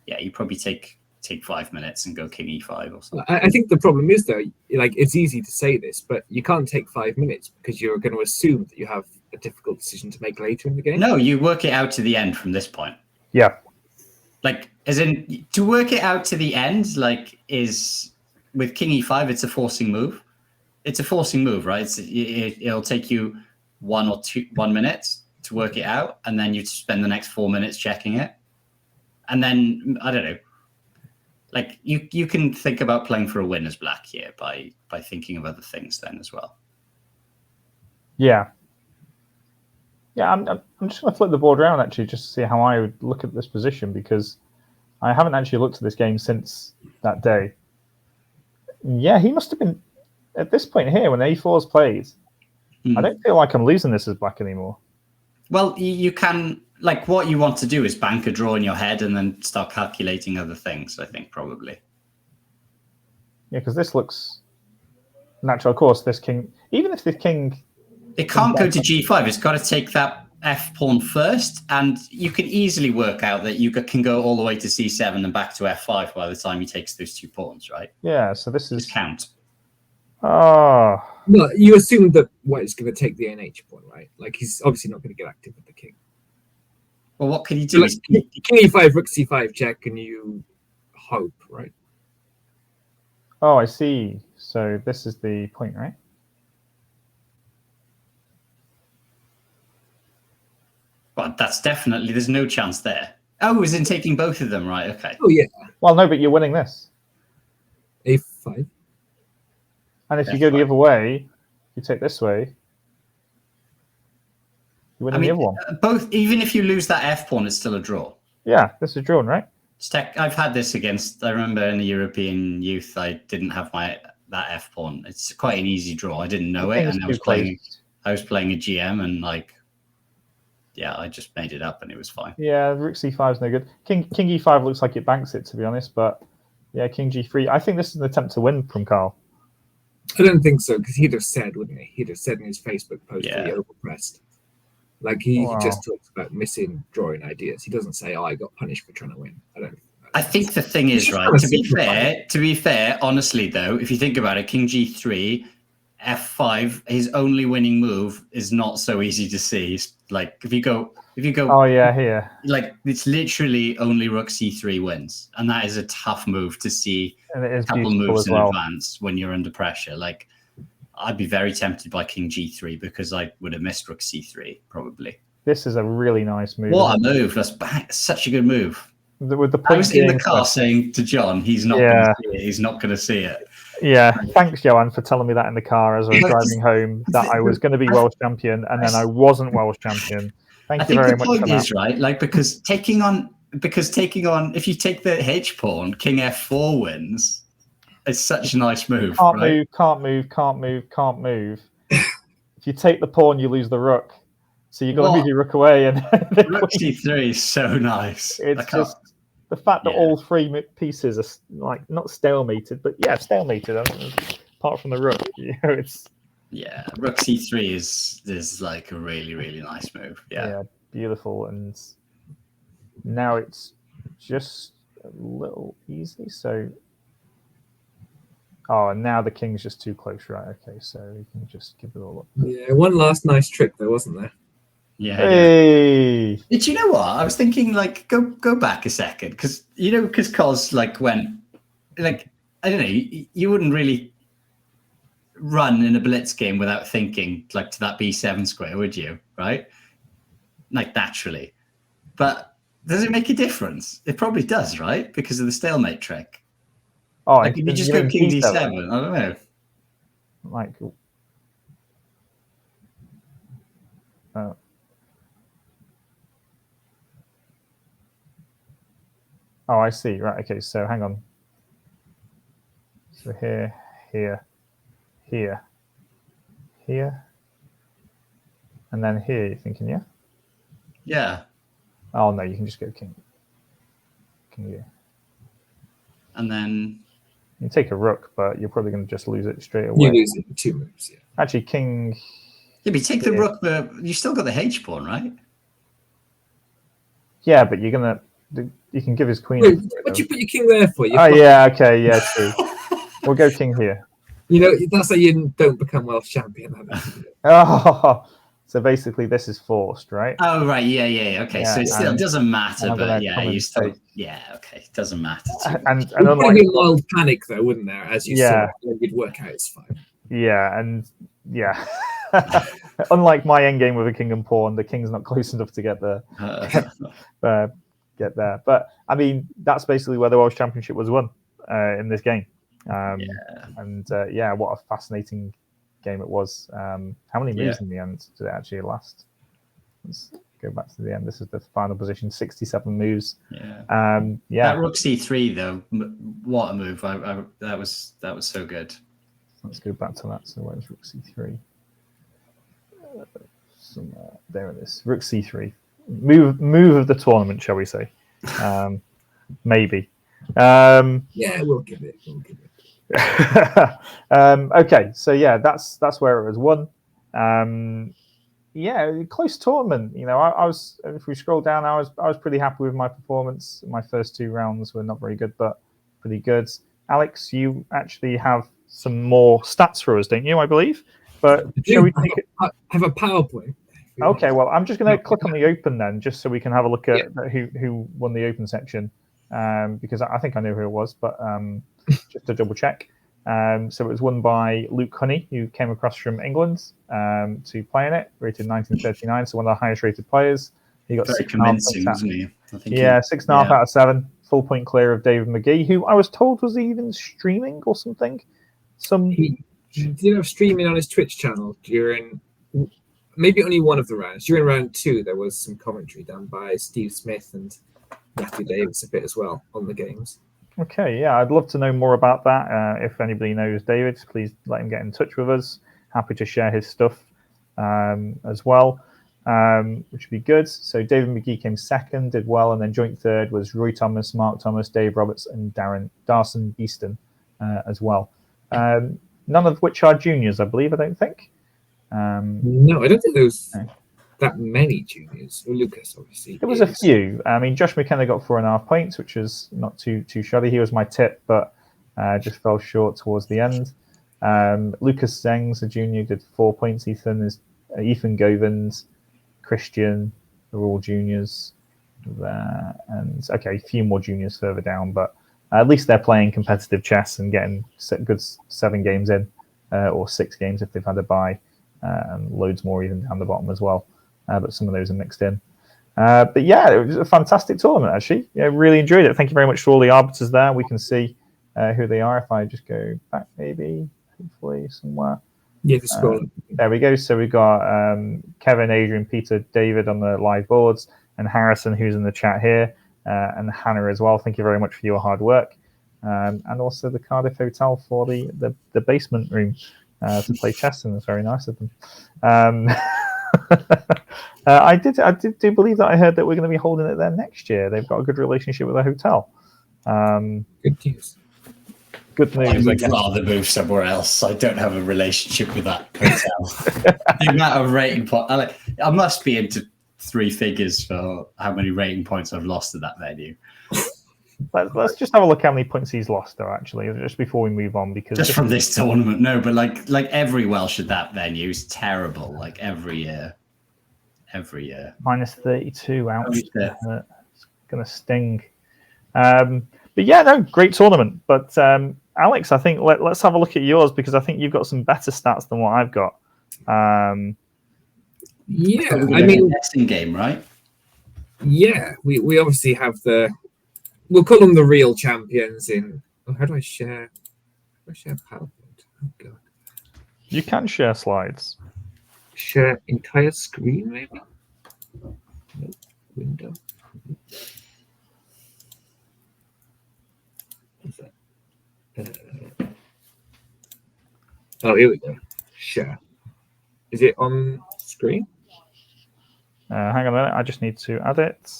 yeah, you probably take 5 minutes and go king e5 or something. I think the problem is though, like it's easy to say this, but you can't take 5 minutes because you're going to assume that you have a difficult decision to make later in the game. No, you work it out to the end from this point. Yeah. Like, as in, to work it out to the end, like, is with king e5, it's a forcing move. It's a forcing move, right? It'll take you 1 minute to work it out, and then you spend the next 4 minutes checking it. And then, I don't know, like, you can think about playing for a win as black here by thinking of other things then as well. Yeah. Yeah, I'm just going to flip the board around, actually, just to see how I would look at this position, because I haven't actually looked at this game since that day. Yeah, he must have been, at this point here, when a4's played, I don't feel like I'm losing this as black anymore. Well, you can, like, what you want to do is bank a draw in your head and then start calculating other things, I think, probably. Yeah, because this looks natural. Of course, this king, even if this king... It can't go to g5. It's got to take that f pawn first, and you can easily work out that you can go all the way to c7 and back to f5 by the time he takes those 2 pawns, right? Yeah, so this is... Just count. Oh. No, you assume that White's going to take the nh pawn, right? Like, he's obviously not going to get active with the king. Well, what can you do? So, like, king e5, rook c5 check, and you hope, right? Oh, I see. So this is the point, right? Well, that's definitely, there's no chance there. Oh, is in taking both of them, right? Okay. Oh, yeah. Well, no, but you're winning this. a5. And if you go the other way, you take this way, you win the other one. Both, even if you lose that f pawn, it's still a draw. Yeah, this is drawn, right? I've had this against, I remember in the European youth, I didn't have that f pawn. It's quite an easy draw. I didn't know it, and I was playing a GM, and like, yeah, I just made it up, and it was fine. Yeah, rook c5 is no good. King e5 looks like it banks it, to be honest, but yeah, king g3. I think this is an attempt to win from Carl. I don't think so, because he'd have said, wouldn't he? He'd have said in his Facebook post that he overpressed. Like, he just talks about missing drawing ideas. He doesn't say, "Oh, I got punished for trying to win." I think the thing is, right, to be fair, honestly though, if you think about it, king g3, f5, his only winning move is not so easy to see. Like, if you go oh yeah, here, like, it's literally only rook c3 wins, and that is a tough move to see. And it is a couple moves in advance when you're under pressure. Like, I'd be very tempted by king g3 because I would have missed rook c3 probably. This is a really nice move. What a move! That's such a good move. With the I was in the car saying to John, he's not going to see it. He's not going to see it. Yeah, thanks, Johan, for telling me that in the car as I was driving home, that I was going to be Welsh champion, and then I wasn't Welsh champion. Thank you very much for that. I think the point is, right, like, because taking on, if you take the h pawn, king f4 wins. It's such a nice move. Can't move. If you take the pawn, you lose the rook. So you've got to move your rook away. And rook c3 is so nice. It's just the fact that all 3 pieces are like not stalemated, but yeah, stalemated. Apart from the rook, it's rook c3 is like a really, really nice move. Yeah, beautiful. And now it's just a little easy. So. Oh, and now the king's just too close, right? Okay, so we can just give it all up. Yeah, one last nice trick there, wasn't there? Yeah. Hey. Did you know what? I was thinking, like, go back a second, because Cos like went, like, I don't know, you wouldn't really run in a blitz game without thinking like to that b7 square, would you? Right? Like, naturally. But does it make a difference? It probably does, right? Because of the stalemate trick. Oh, like, if you just go king d7, I don't know. like. Oh, I see. Right. Okay. So hang on. So here, here, and then here. You're thinking, yeah? Yeah. Oh no, you can just go king. Here. And then You take a rook, but you're probably going to just lose it straight away. You lose it in 2 moves. Yeah. Actually, king. Yeah, but you take the rook, but you still got the H pawn, right? Yeah, but you're gonna. You can give his queen. Wait, what'd you put your king there for? Oh yeah, okay, yeah, true. We'll go king here. You know, that's how you don't become Welsh champion. Oh, so basically this is forced, right? Oh right, yeah. Okay, Yeah, so it still doesn't matter, but yeah, you still, take. yeah, okay, it doesn't matter. And There'd unlike, be a mild panic though, wouldn't there? As you saw, then you'd work out it's fine. Yeah, and yeah. Unlike my endgame with a king and pawn, the king's not close enough to get there. Get there. But I mean, that's basically where the Welsh Championship was won in this game. And what a fascinating game it was. How many moves in the end did it actually last? Let's go back to the end. This is the final position, 67 moves. That rook c3 though, what a move! That was so good. Let's go back to that. So where's rook c3? There it is. Rook c3. Move of the tournament, shall we say? Maybe. We'll give it. Okay, so yeah, that's where it was won. Close tournament. You know, I was. If we scroll down, I was pretty happy with my performance. My first 2 rounds were not very good, but pretty good. Alex, you actually have some more stats for us, don't you? I believe. But shall we take it? I have a PowerPoint. Okay, well, I'm just going to click on the Open then, just so we can have a look at who won the Open section, because I think I know who it was, but just to double check. So it was won by Luke Honey, who came across from England to play in it, rated 1939, so one of the highest rated players. He got very convincing, wasn't he? I think 6.5 out of 7, full point clear of David McGee, who I was told was even streaming or something. He did have streaming on his Twitch channel during maybe only one of the rounds. During round 2, there was some commentary done by Steve Smith and Matthew Davis a bit as well on the games. Okay, yeah, I'd love to know more about that. If anybody knows David, please let him get in touch with us. Happy to share his stuff as well, which would be good. So David McGee came second, did well, and then joint third was Roy Thomas, Mark Thomas, Dave Roberts, and Darson Beeston as well. None of which are juniors, I believe. I don't think. No, I don't think there was that many juniors. Or Lucas, obviously. There was a few. I mean, Josh McKenna got 4.5 points, which is not too shoddy. He was my tip, but just fell short towards the end. Lucas Zengs, a junior, did 4 points. Ethan Govins, Christian, are all juniors there. And okay, a few more juniors further down, but at least they're playing competitive chess and getting good 7 games in, or 6 games if they've had a bye, and loads more even down the bottom as well. But some of those are mixed in. But yeah, it was a fantastic tournament, actually. Yeah, really enjoyed it. Thank you very much to all the arbiters there. We can see who they are if I just go back, maybe, hopefully, somewhere. Yeah, the scroll. There we go. So we got Kevin, Adrian, Peter, David on the live boards, and Harrison, who's in the chat here, and Hannah as well. Thank you very much for your hard work. And also the Cardiff Hotel for the basement room to play chess in. It's very nice of them. I did believe that I heard that we're going to be holding it there next year. They've got a good relationship with the hotel. Good news. Good news. I would rather move somewhere else. I don't have a relationship with that hotel. The amount of rating points, I must be into 3 figures for how many rating points I've lost at that venue. Let's just have a look how many points he's lost, though. Actually, just before we move on, because just from this tournament, no, but like every Welsh at that venue is terrible. Like every year. Minus 32. Ouch! It's gonna sting. But yeah, no, great tournament. But Alex, I think let's have a look at yours, because I think you've got some better stats than what I've got. Yeah, I mean, guessing game, right? Yeah, we obviously have we'll call them the real champions in. Oh, how do I share? PowerPoint? Oh god. You can share slides. Share entire screen, maybe? Nope. Window. What's that? Oh, here we go. Share. Is it on screen? Hang on a minute. I just need to add it.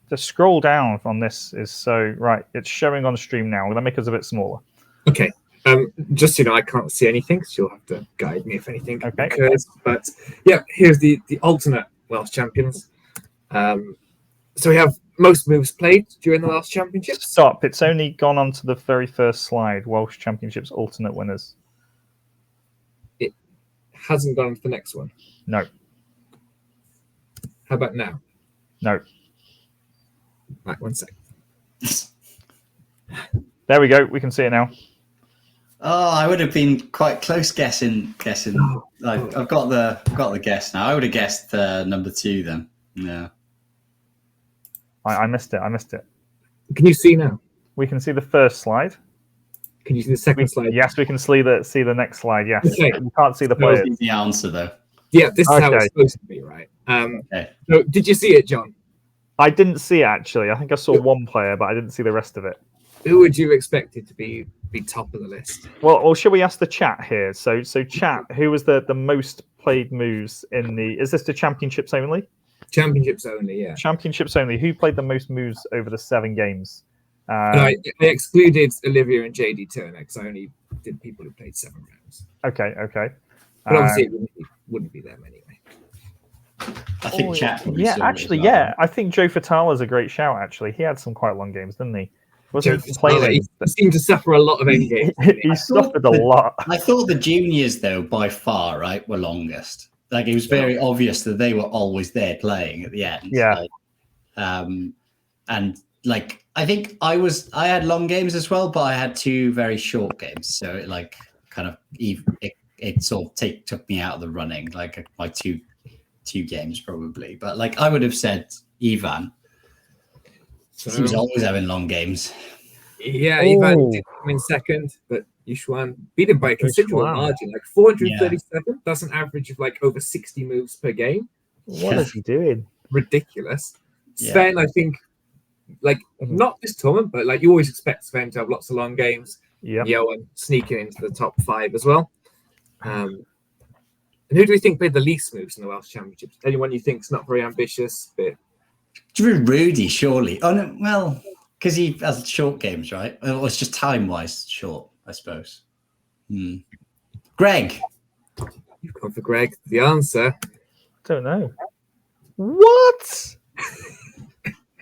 The scroll down on this is so right. It's showing on stream now. I'm gonna make us a bit smaller. Okay. Just so you know, I can't see anything, so you'll have to guide me if anything occurs. But yeah, here's the alternate Welsh champions. So we have most moves played during the Welsh Championships. Stop. It's only gone on to the very first slide. Welsh Championships alternate winners. It hasn't gone to the next one. No. How about now? No. Right, 1 sec. There we go. We can see it now. Oh, I would have been quite close guessing. I've got the guess now. I would have guessed number 2 then. Yeah. I missed it. Can you see now? We can see the first slide. Can you see the second slide? Yes, we can see the next slide. Yes. Okay. You can't see the players. That was the answer though. Yeah, this is how it's supposed to be, right? Okay. So did you see it, John? I didn't see it actually. I think I saw one player, but I didn't see the rest of it. Who would you expect it to be top of the list? Well, shall we ask the chat here? So chat, who was the most played moves in the? Is this the championships only? Championships only, yeah. Championships only. Who played the most moves over the 7 games? I excluded Olivia and JD Turner because I only did people who played 7 rounds. Okay. But obviously, it wouldn't be them anyway. I think chat. I think Joe Fatala is a great shout. Actually, he had some quite long games, didn't he? Wasn't he seemed to suffer a lot of end games. He suffered a lot. I thought the juniors, though, by far, right, were longest. Like it was very obvious that they were always there playing at the end. Yeah. And like I think I had long games as well, but I had 2 very short games, so it like kind of it sort of took me out of the running, like my two games probably. But like I would have said Ivan. So, he was always having long games. Yeah, Ivan did come in second, but Yishuan beat him by a considerable margin, like 437. Yeah. That's an average of like over 60 moves per game. What is he doing? Ridiculous. Yeah. Sven, I think, like not this tournament, but like you always expect Sven to have lots of long games. Yeah. Johan sneaking into the top 5 as well. And who do we think played the least moves in the Welsh Championships? Anyone you think's not very ambitious? But Rudy, surely. Oh no, well, because he has short games, right? Or it's just time-wise short, I suppose. Greg. You've gone for Greg. The answer. Don't know. What?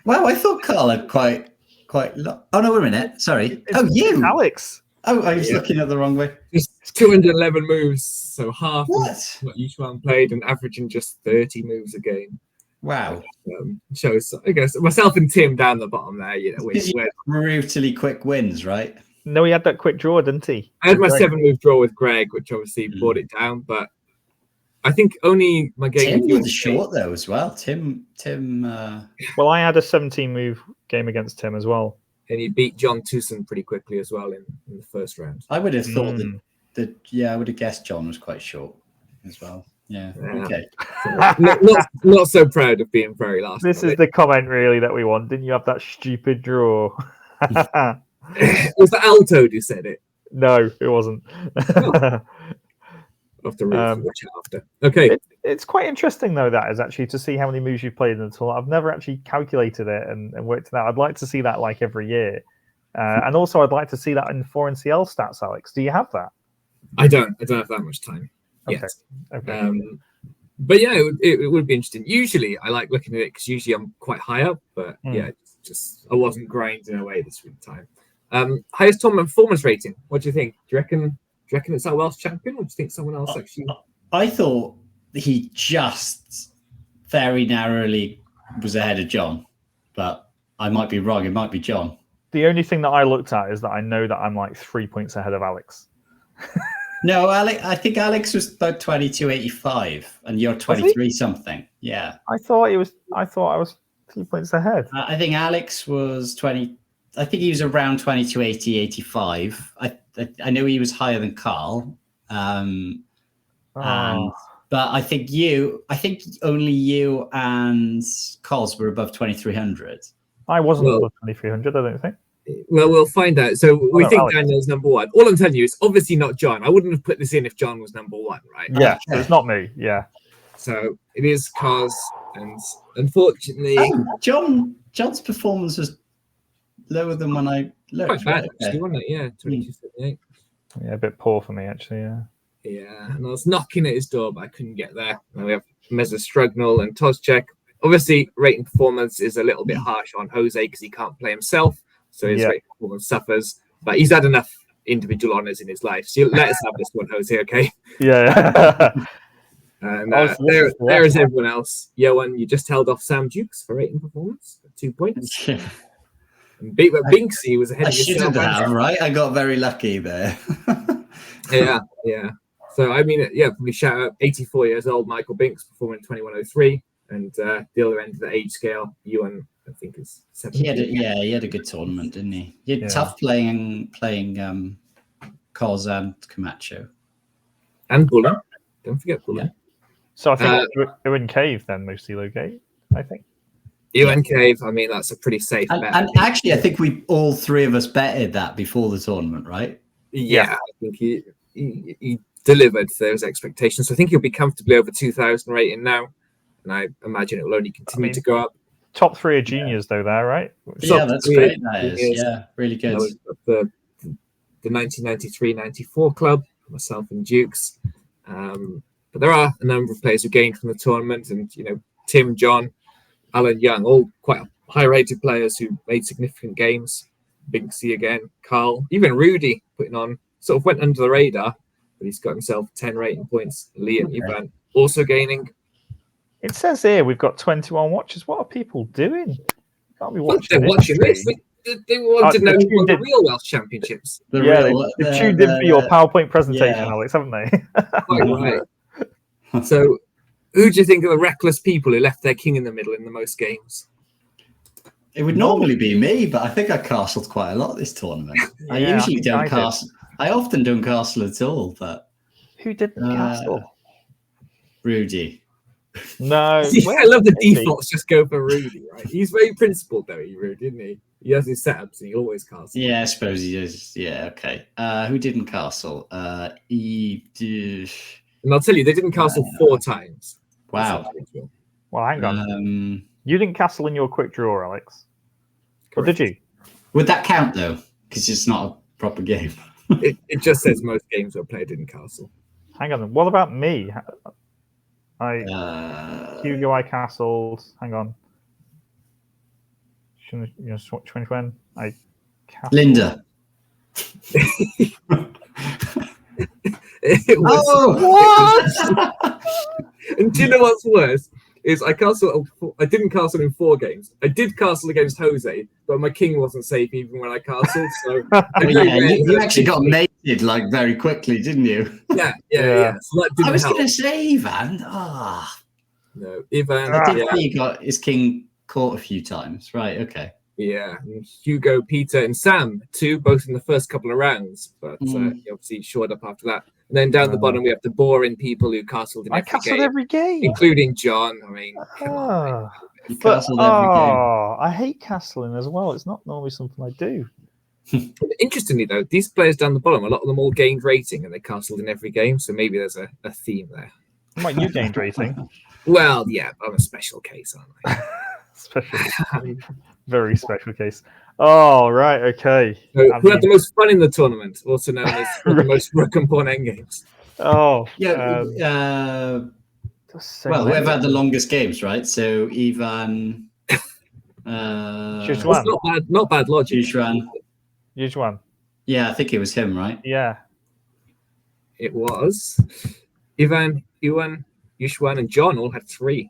Wow, I thought Carl had quite. Oh no, wait a minute. Sorry. You, Alex. Oh, I was looking at the wrong way. Just 211 moves, so half what each one played, and averaging just 30 moves a game. Wow. Shows, I guess, myself and Tim down the bottom there. We're brutally quick wins, right? No, he had that quick draw, didn't he? I had my 7-move draw with Greg, which obviously brought it down, but I think only my game. Tim was short though as well. Tim. Well, I had a 17-move game against Tim as well, and he beat John Tucson pretty quickly as well in the first round. I would have thought that. Yeah, I would have guessed John was quite short as well. Yeah. Okay. Not so proud of being very last. This is the comment really that we want. Didn't you have that stupid draw? Was that Alto who said it? No, it wasn't. I'll have to watch it after. Okay. It's quite interesting though, that is actually to see how many moves you've played in the tour. I've never actually calculated it and worked it out. I'd like to see that like every year. And also I'd like to see that in 4NCL stats, Alex. Do you have that? I don't have that much time yet. Okay. But yeah, it would be interesting. Usually I like looking at it because usually I'm quite high up, but yeah, just I wasn't grinding away this week time. Highest tournament performance rating. What do you think? Do you reckon it's our Welsh champion, or do you think someone else actually? I thought he just very narrowly was ahead of John, but I might be wrong. It might be John. The only thing that I looked at is that I know that I'm like 3 points ahead of Alex. No, Alex. I think Alex was about 22.85, and you're 23 something. Yeah. I thought I was 3 points ahead. I think Alex was 20. I think he was around 22, 80, 85. I know he was higher than Carl. But I think only you and Cols were above 2300. I wasn't above 2300, I don't think. Well, we'll find out. So we think Alex. Daniel's number one. All I'm telling you is obviously not John. I wouldn't have put this in if John was number one, right? Yeah, so it's not me. Yeah. So it is Cos, and unfortunately, John's performance was lower than when I looked. quite bad, actually, wasn't it? Yeah, 22.78. Yeah, a bit poor for me, actually. Yeah. Yeah, and I was knocking at his door, but I couldn't get there. And we have Meza Strugnall and Tozcek. Obviously, rating performance is a little bit harsh on Jose because he can't play himself, so his rating performance suffers. But he's had enough individual honours in his life, so let us have this one, Jose, okay? Yeah. And there is everyone else. Johan, you just held off Sam Dukes for rating performance, 2 points. And Binksy was ahead of yourself. I shouldn't have, right? I got very lucky there. Yeah. So, I mean, probably shout out 84 years old Michael Binks performing 2103. And the other end of the age scale, Ewan, I think, is 70. He had a good tournament, didn't he? He had tough playing Cols and Camacho. And Bullen. Don't forget Bullen. Yeah. So I think Ewan Cave then mostly low gate, I think. Ewan Cave, I mean, that's a pretty safe bet. And actually, I think we all three of us betted that before the tournament, right? Yeah. I think he delivered those expectations. So I think he'll be comfortably over 2,000 rating now. And I imagine it will only continue to go up. Top three are juniors, though, there, right? Yeah, that's great. That is. Yeah, really good. The 1993-94 club, myself and Dukes. But there are a number of players who gained from the tournament. And, Tim, John, Alan Young, all quite high-rated players who made significant games. Binksy again, Carl, even Rudy putting on, sort of went under the radar, but he's got himself 10 rating points. Liam Ivan also gaining. It says here we've got 21 watchers. What are people doing? Can't be watching. They're watching this. They want to know who won the real Welsh Championships. They've tuned in for your PowerPoint presentation, Alex, haven't they? Quite right. So, who do you think are the reckless people who left their king in the middle in the most games? It would normally be me, but I think I castled quite a lot this tournament. I usually don't castle. I often don't castle at all, but who didn't castle? Rudy. No, I love the defaults. Just go for Rudy, right? He's very principled, though. Rudy, isn't he? He has his setups, and he always castles. Yeah, I suppose he is. Yeah, okay. Who didn't castle? And I'll tell you, they didn't castle 4 times. Wow. Well, hang on. You didn't castle in your quick draw, Alex. Or did you? Would that count though? Because it's not a proper game. it just says most games were played in castle. Hang on. What about me? Hugo, I castled. Hang on. Which one? I castled. Linda. What? And do you know what's worse? Is I didn't castle in 4 games. I did castle against Jose, but my king wasn't safe even when I castled. So you actually got mated like very quickly, didn't you? Yeah. So that didn't I was help. going to say Ivan. No, Ivan. I did think he got his king caught a few times. Right. Okay. Yeah, and Hugo, Peter, and Sam, 2, both in the first couple of rounds, but he obviously shored up after that. And then down the bottom, we have the boring people who castled in every game, including John. I mean, come on. You castled every game. I hate castling as well. It's not normally something I do. Interestingly, though, these players down the bottom, a lot of them all gained rating and they castled in every game, so maybe there's a theme there. Like you gained rating. Well, yeah, I'm a special case, aren't I? Very special case. Oh, right, okay. So who had the most fun in the tournament, also known as the most rook and pawn endgames? Oh, yeah. Whoever had the longest games, right? So Ivan. Not bad logic. Yujuan. Yeah, I think it was him, right? Yeah. It was. Ivan, Ewan, Yushwan, and John all had 3.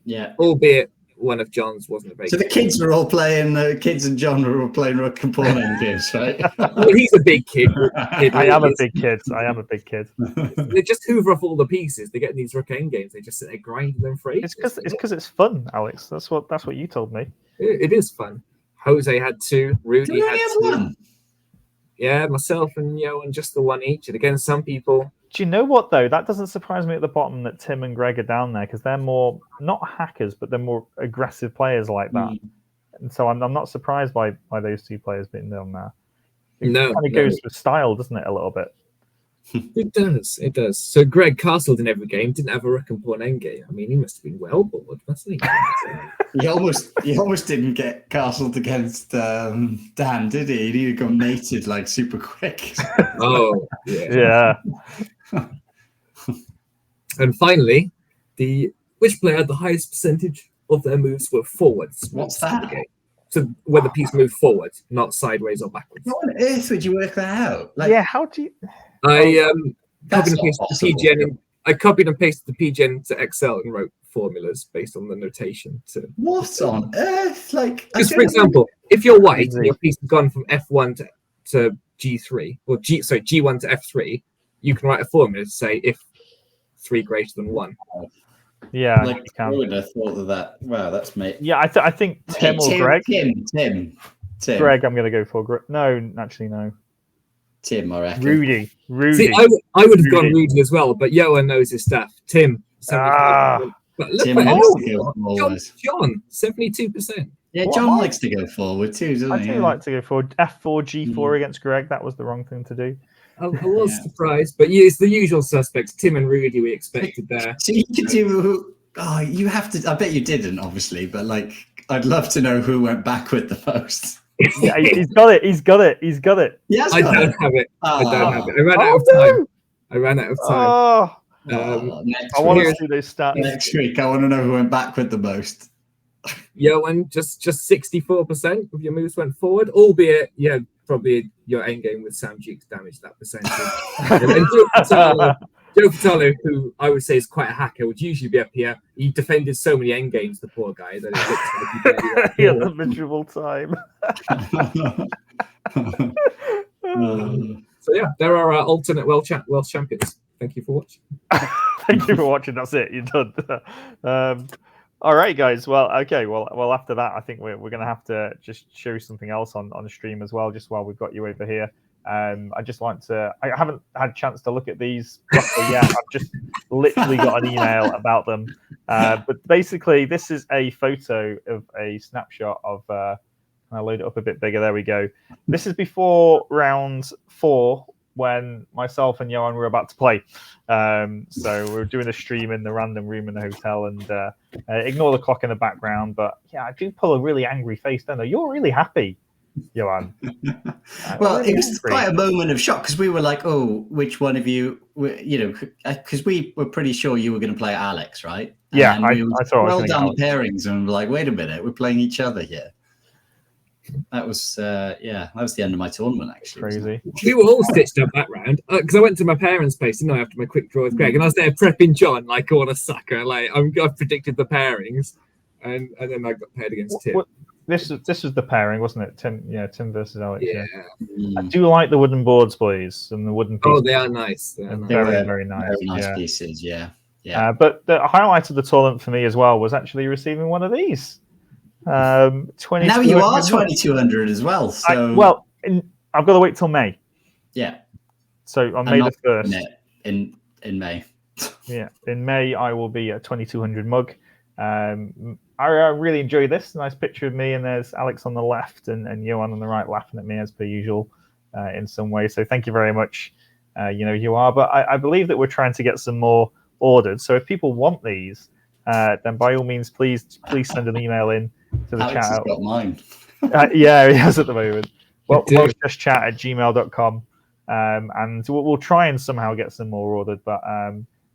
Yeah. Albeit one of John's wasn't a very. So the kids were all playing. Kids and John were all playing rook and pawn games, right? Well, he's a big kid. I am a big kid. They just hoover off all the pieces. They get in these rook end games. They just sit there grinding them for ages. It's because it's fun, Alex. That's what you told me. It is fun. Jose had 2. Rudy Do we had only have 2. one? Yeah, myself and Johan just the one each. And again, some people. Do you know what though? That doesn't surprise me at the bottom that Tim and Greg are down there because they're more not hackers, but they're more aggressive players like that. And so I'm not surprised by those 2 players being down there. It kind of goes with style, doesn't it? A little bit. It does. It does. So Greg castled in every game. Didn't have a rook and pawn endgame. I mean, he must have been well bored, mustn't he? He almost didn't get castled against Dan, did he? He got mated like super quick. Oh, yeah. And finally, which player had the highest percentage of their moves were forwards? What's that? So where the piece moved forward, not sideways or backwards. How on earth would you work that out? Like, yeah, how do you? I that's copied and not pasted the PGen. I copied and pasted the PGen to Excel and wrote formulas based on the notation. What on earth? Like, Just for example, if you're white and your piece has gone from F1 to G3, or G1 to F3, you can write a formula to say if 3 greater than 1. Yeah, like I would have thought of that. Wow, that's me. Yeah, I think Tim or Greg. Tim. Greg, I'm going to go for. No, actually, no. Tim, I reckon. Rudy. See, I would have gone Rudy as well, but Johan knows his stuff. Tim. But look Tim at likes to go forward. John, 72%. Yeah, John likes to go forward too, doesn't he? I do like to go forward. F4, G4 against Greg. That was the wrong thing to do. I was surprised, but it's the usual suspects. Tim and Rudy we expected there. So you could do. Oh, you have to. I bet you didn't, obviously, but like, I'd love to know who went backward the most. Yeah, he's got it. Yes, I don't have it. I don't have it. I ran out of time. Next I want to see those stats. Next week, I want to know who went backward the most. Johan, just 64% of your moves went forward, albeit, probably your endgame with Sam Jukes damaged that percentage. And Joe Vitalo, who I would say is quite a hacker, would usually be up here. He defended so many endgames, the poor guy, that it looks like he had a miserable time. So yeah, there are our alternate Welsh champions. Thank you for watching. Thank you for watching. That's it. You're done. All right, guys. Well, okay. Well, after that, I think we're going to have to just show something else on the stream as well, just while we've got you over here. I just like to. I haven't had a chance to look at these properly yet. I've just literally got an email about them. But basically, this is a photo of a snapshot of. I'll load it up a bit bigger. There we go. This is before round 4, when myself and Johan were about to play. So we're doing a stream in the random room in the hotel, and ignore the clock in the background. But yeah, I do pull a really angry face, don't I? You're really happy, Johan. Well, it was quite a moment of shock because we were like, "Oh, which one of you?" Because we were pretty sure you were going to play Alex, right? Yeah, and I thought. Well done the pairings, and we were like, "Wait a minute, we're playing each other here." That was that was the end of my tournament, actually. Crazy. We were all stitched up that round because I went to my parents' place, didn't I, after my quick draw with Greg, and I was there prepping John like all a sucker. Like I've predicted the pairings, and then I got paired against Tim. This was the pairing, wasn't it? Tim versus Alex. Yeah. I do like the wooden boards, boys, and the wooden pieces. Oh, they are nice. They're very, very nice. Very nice pieces, yeah. But the highlight of the tournament for me as well was actually receiving one of these. 20. Now you are 2200 as well. So I've got to wait till May. Yeah. So on May the 1st. In May. Yeah, in May I will be a 2200 mug. I really enjoy this. Nice picture of me, and there's Alex on the left and Johan on the right, laughing at me as per usual, in some way. So thank you very much. You are, but I believe that we're trying to get some more ordered. So if people want these, then by all means, please send an email in to the Alex chat. Has got mine. Yeah, he has at the moment. WelshChat@gmail.com, and we'll try and somehow get some more ordered. But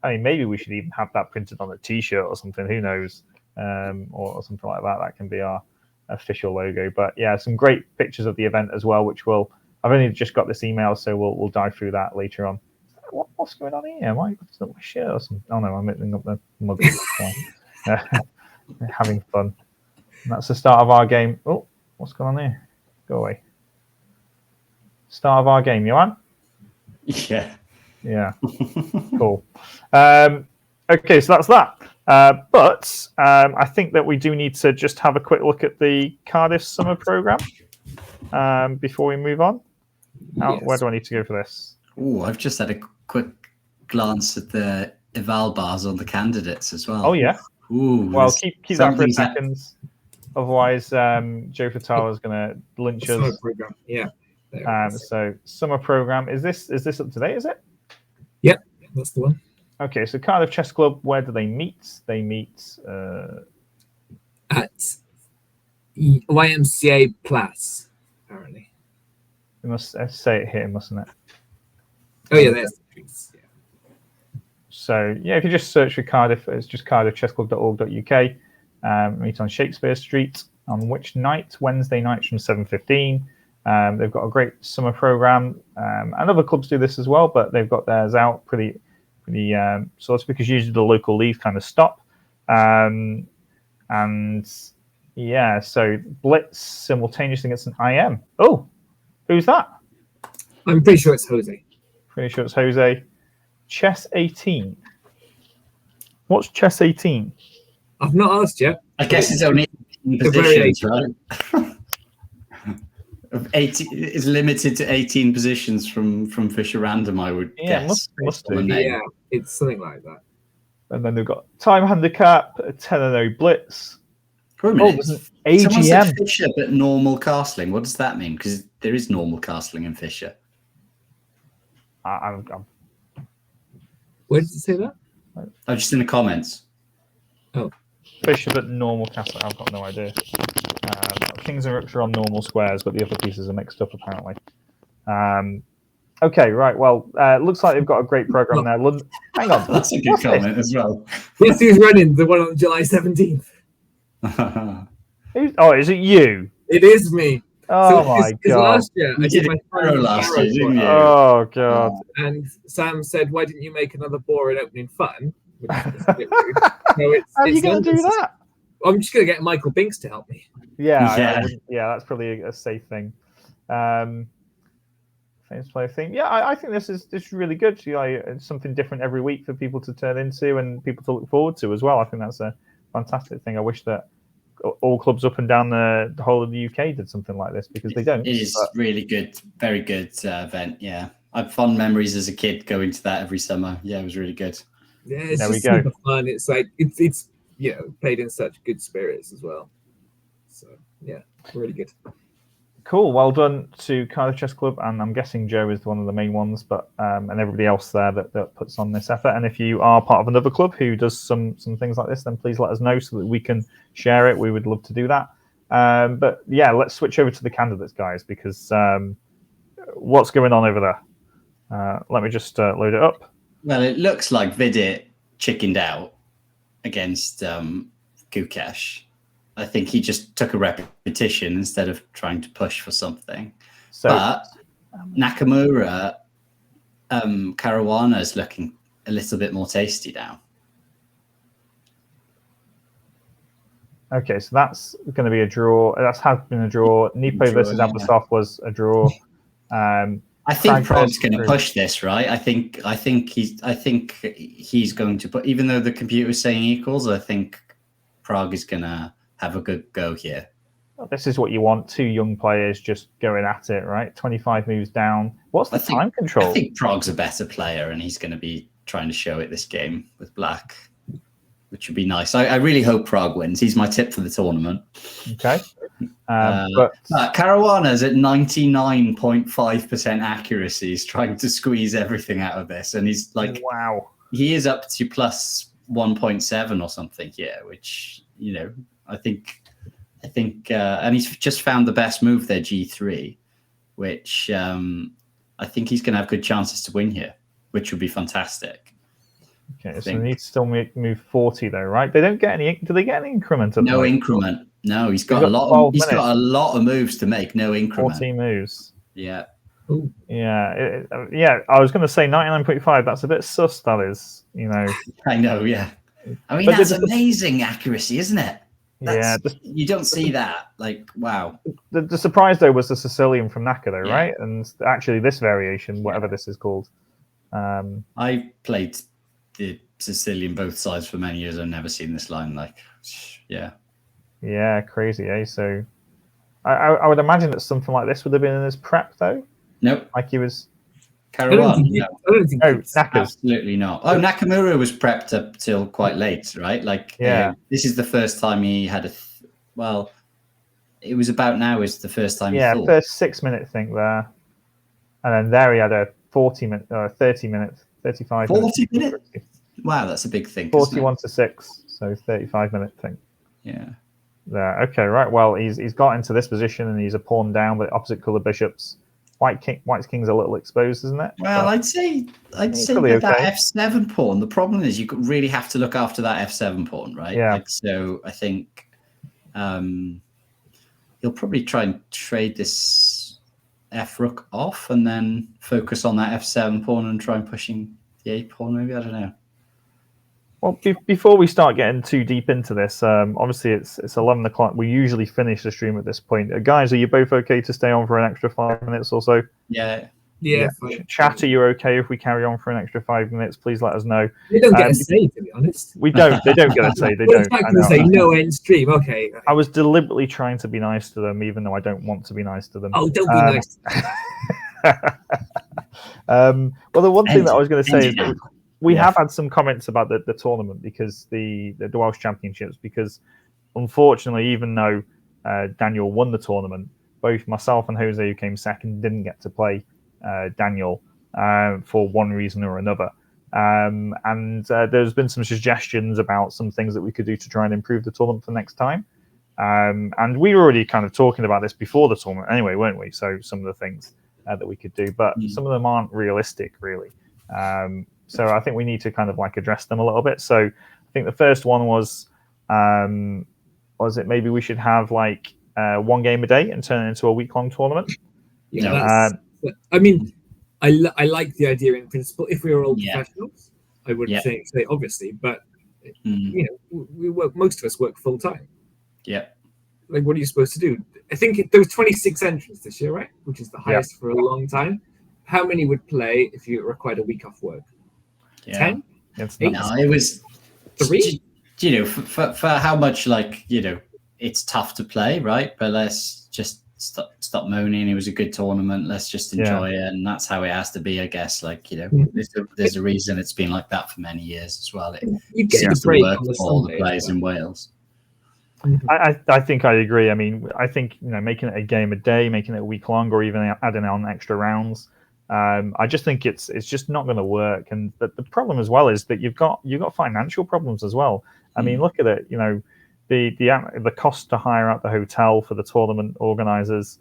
maybe we should even have that printed on a T-shirt or something. Who knows? Or something like that. That can be our official logo. But yeah, some great pictures of the event as well, which I've only just got this email, so we'll dive through that later on. What's going on here? Am I my shirt or something? Oh no, I'm opening up the mug. Having fun. And that's the start of our game. Oh, what's going on here? Go away. Start of our game, Johan? Yeah. Yeah. Cool. Okay, so that's that. But I think that we do need to just have a quick look at the Cardiff summer programme before we move on. Where do I need to go for this? Oh, I've just had a quick glance at the eval bars on the candidates as well. Oh, yeah. Ooh, well, keep that for a something's second. Otherwise, Joe Fatala is going to lynch Summer us. program. Yeah. There it is. So summer programme. Is this up to date, is it? Yep, that's the one. Okay, so Cardiff Chess Club, where do they meet? They meet At YMCA Plus, apparently. you must say it here, mustn't it? Oh, yeah, there's the trees. Yeah. So, yeah, if you just search for Cardiff, it's just cardiffchessclub.org.uk. Meet on Shakespeare Street. On which night? Wednesday nights from 7:15. They've got a great summer programme. And other clubs do this as well, but they've got theirs out pretty sorted because usually the local leagues kind of stop. And yeah, so Blitz simultaneously against an IM. Oh, who's that? I'm pretty sure it's Jose. Pretty sure it's Jose. Chess 18. What's Chess 18? I've not asked yet. I guess it's only 18 positions, right? 18 is limited to 18 positions from Fisher Random, I would guess. Must be. Yeah, it's something like that. And then they've got time handicap, a 10-0 blitz. For a minute, there's an AGM. Someone said Fisher, but normal castling. What does that mean? Because there is normal castling in Fisher. I'm Where did it say that? Oh, just in the comments. Oh. Fisher, but normal castling. I've got no idea. Kings and rooks are on normal squares, but the other pieces are mixed up apparently. Okay, right. Well, looks like they've got a great program there. Hang on, that's a good comment as well. Yes, he's running the one on July 17th. Is it you? It is me. Oh my god! Last year, I did my last year, didn't you? Oh god! And Sam said, "Why didn't you make another boring opening fun?" Which is a bit rude. So How are you going to do that? I'm just going to get Michael Binks to help me. Yeah, that's probably a safe thing. Famous player thing. Yeah, I think this is really good. It's something different every week for people to turn into and people to look forward to as well. I think that's a fantastic thing. I wish that all clubs up and down the whole of the UK did something like this because they don't. It is really good, very good event. Yeah, I have fond memories as a kid going to that every summer. Yeah, it was really good. Yeah, it's just super fun. It's like it's played in such good spirits as well. So yeah, really good. Cool. Well done to Cardiff Chess Club, and I'm guessing Joe is one of the main ones, but and everybody else there that puts on this effort. And if you are part of another club who does some things like this, then please let us know so that we can share it. We would love to do that. But yeah, let's switch over to the candidates, guys, because what's going on over there? Let me just load it up. Well, it looks like Vidit chickened out against Gukesh. I think he just took a repetition instead of trying to push for something. But Nakamura, Caruana is looking a little bit more tasty now. Okay, so that's going to be a draw. That's has been a draw. Nipo versus Ablasov was a draw. I think Prague's going to push this, right? I think he's going to put. Even though the computer is saying equals, I think Prague is going to have a good go here. This is what you want. Two young players just going at it, right? 25 moves down. What's the time control? I think Prague's a better player, and he's going to be trying to show it this game with Black, which would be nice. I really hope Prague wins. He's my tip for the tournament. Okay. But Caruana's at 99.5% accuracy. He's trying to squeeze everything out of this. And he's like, wow, he is up to plus 1.7 or something here, which, I think, and he's just found the best move there, G3, which I think he's going to have good chances to win here, which would be fantastic. Okay, so they need to still move 40 though, right? They don't get any. Do they get any increment? No increment. No, he's got a lot. He's got a lot of moves to make. No increment. 40 moves. Yeah. Ooh. Yeah. I was going to say 99.5. That's a bit sus. That is. I know. Yeah. I mean, that's amazing accuracy, isn't it? You don't see that. Like, wow. The surprise though was the Sicilian from Naka though, right? And actually, this variation, whatever this is called. I played the Sicilian both sides for many years. I've never seen this line. Like, yeah, crazy, eh? So I would imagine that something like this would have been in his prep, though. Nope. Like he was. I don't think Nakas. Absolutely not. Oh, Nakamura was prepped up till quite late, right? Like, this is the first time he had well, it was about now is the first time he thought. First 6-minute thing there. And then there he had a 40 minute, 30 minutes, 35 40 minutes. Wow, that's a big thing. 41 to 6, so 35-minute thing. Yeah. There. Okay, right. Well, he's got into this position and he's a pawn down, but opposite colour bishops. White's king's a little exposed, isn't it? Well, but I'd say that F7 pawn. The problem is you really have to look after that F7 pawn, right? Yeah. Like, so I think he'll probably try and trade this F rook off and then focus on that F7 pawn and try and pushing the A pawn. Maybe, I don't know. Well, before we start getting too deep into this, obviously it's 11 o'clock. We usually finish the stream at this point. Guys, are you both okay to stay on for an extra 5 minutes or so? Yeah. Chat, are you okay if we carry on for an extra 5 minutes? Please let us know. They don't get a say, to be honest. We don't. They don't get a say. They don't. I say no end stream. Okay. I was deliberately trying to be nice to them, even though I don't want to be nice to them. Oh, don't be nice. Well, the one thing that I was going to say is that we have had some comments about the tournament because the Welsh Championships, because unfortunately, even though Daniel won the tournament, both myself and Jose, who came second, didn't get to play Daniel for one reason or another. And there's been some suggestions about some things that we could do to try and improve the tournament for next time. And we were already kind of talking about this before the tournament anyway, weren't we? So some of the things that we could do, but some of them aren't realistic, really. So I think we need to kind of like address them a little bit. So I think the first one was it maybe we should have like one game a day and turn it into a week-long tournament? Yeah, I mean, I like the idea in principle. If we were all professionals, I would say obviously, but you know, we work. Most of us work full time. Yeah. Like, what are you supposed to do? I think there was 26 entrants this year, right? Which is the highest for a long time. How many would play if you required a week off work? 10? No, it was 3. You know, for how much, like, you know, it's tough to play, right? But let's just stop moaning. It was a good tournament. Let's just enjoy it, and that's how it has to be, I guess. Like, you know, there's a reason it's been like that for many years as well. You get the break work on the for all the Sunday, players in Wales. I think I agree. I mean, I think, you know, making it a game a day, making it a week long, or even adding on extra rounds. I just think it's just not going to work. And the problem as well is that you've got financial problems as well. I mean, look at it. You know, the cost to hire out the hotel for the tournament organizers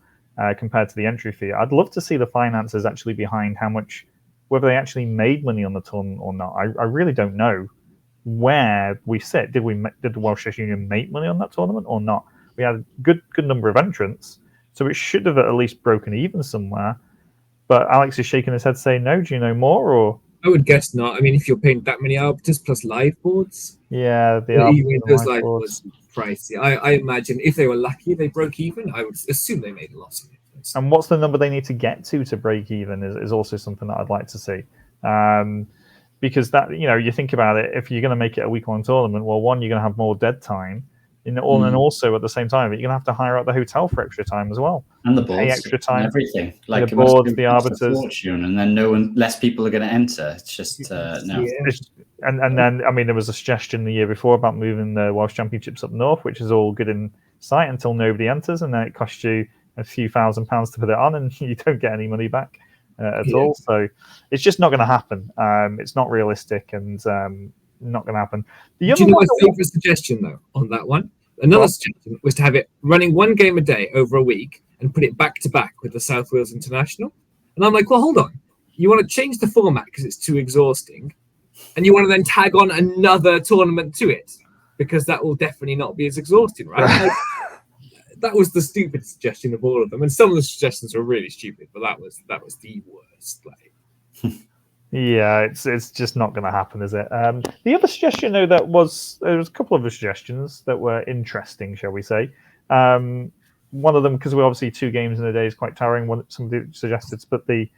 compared to the entry fee. I'd love to see the finances actually behind whether they actually made money on the tournament or not. I really don't know where we sit. Did the Welsh Chess Union make money on that tournament or not? We had a good number of entrants, so it should have at least broken even somewhere. But Alex is shaking his head saying no. Do you know more? Or I would guess not. I mean, if you're paying that many arbiters plus live boards, those live boards pricey. I imagine if they were lucky, they broke even. I would assume they made a loss. And what's the number they need to get to break even is also something that I'd like to see. Because that, you know, you think about it, if you're going to make it a week-long tournament, well, one, you're going to have more dead time. And also at the same time, you're going to have to hire out the hotel for extra time as well. And the boards, extra time, everything. Like the boards, the arbiters. Fortune, and then less people are going to enter. It's just, no. And then, I mean, there was a suggestion the year before about moving the Welsh Championships up north, which is all good in sight until nobody enters. And then it costs you a few £1,000s to put it on and you don't get any money back at all. So it's just not going to happen. It's not realistic and not going to happen. Do you know my favorite suggestion though on that one? Another suggestion was to have it running one game a day over a week and put it back to back with the South Wales International. And I'm like, well, hold on. You want to change the format because it's too exhausting, and you want to then tag on another tournament to it because that will definitely not be as exhausting, right? Like, that was the stupid suggestion of all of them, and some of the suggestions were really stupid, but that was the worst. Like. Yeah, it's just not going to happen, is it? The other suggestion, though, there was a couple of suggestions that were interesting, shall we say. One of them, because we're obviously 2 games in a day, is quite tiring. Somebody suggested to put the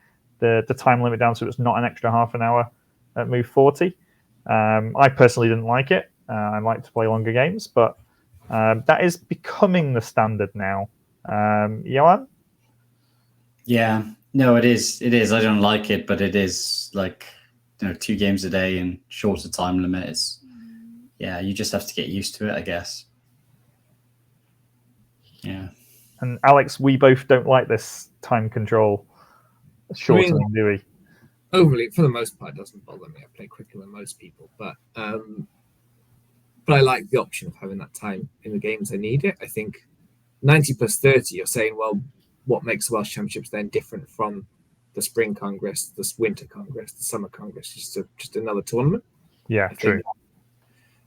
time limit down so it's not an extra half an hour at move 40. I personally didn't like it. I like to play longer games, but that is becoming the standard now. Johan? Yeah, no, it is. It is. I don't like it, but it is like 2 games a day and shorter time limit. Yeah, you just have to get used to it, I guess. Yeah. And Alex, we both don't like this time control shortening, do we? Overly, for the most part, it doesn't bother me. I play quicker than most people, but I like the option of having that time in the games I need it. I think 90 plus 30, you're saying, well, what makes the Welsh Championships then different from the Spring Congress, the Winter Congress, the Summer Congress? Just another tournament. Yeah, true.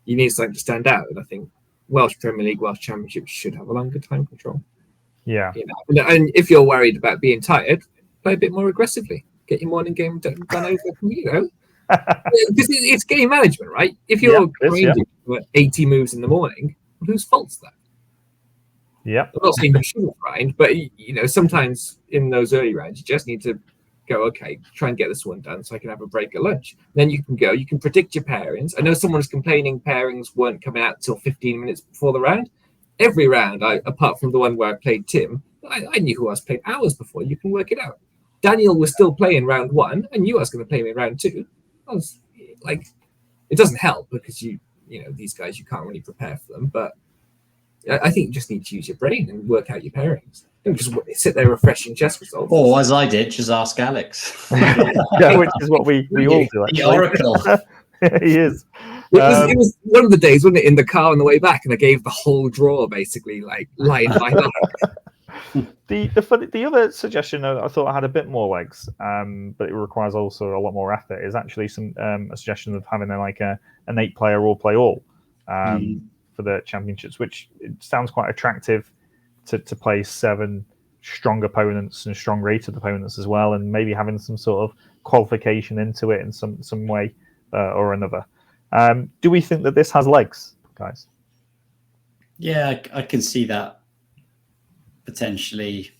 You need something to stand out, and I think Welsh Premier League, Welsh Championships should have a longer time control. Yeah. And if you're worried about being tired, play a bit more aggressively. Get your morning game done over, because it's game management, right? If you're grinding for 80 moves in the morning, well, whose fault's that? Yeah. I'm not saying you shouldn't grind, but sometimes in those early rounds, you just need to go, okay, try and get this one done so I can have a break at lunch. Then you can predict your pairings. I know someone was complaining pairings weren't coming out till 15 minutes before the round. Every round, apart from the one where I played Tim, I knew who I was playing hours before. You can work it out. Daniel was still playing round 1, and you was going to play me round 2. I was like, it doesn't help because these guys, you can't really prepare for them. But I think you just need to use your brain and work out your pairings. Don't just sit there refreshing chess results. Or as I did, just ask Alex. Which is what we all do. Actually. The oracle. He is. It was one of the days, wasn't it, in the car on the way back, and I gave the whole draw basically, like line by line. The other suggestion I thought I had a bit more legs, but it requires also a lot more effort. Is actually a suggestion of having an 8-player all play all for the championships, which it sounds quite attractive to play 7 strong opponents and strong rated opponents as well, and maybe having some sort of qualification into it in some way or another. Do we think that this has legs, guys? Yeah, I can see that potentially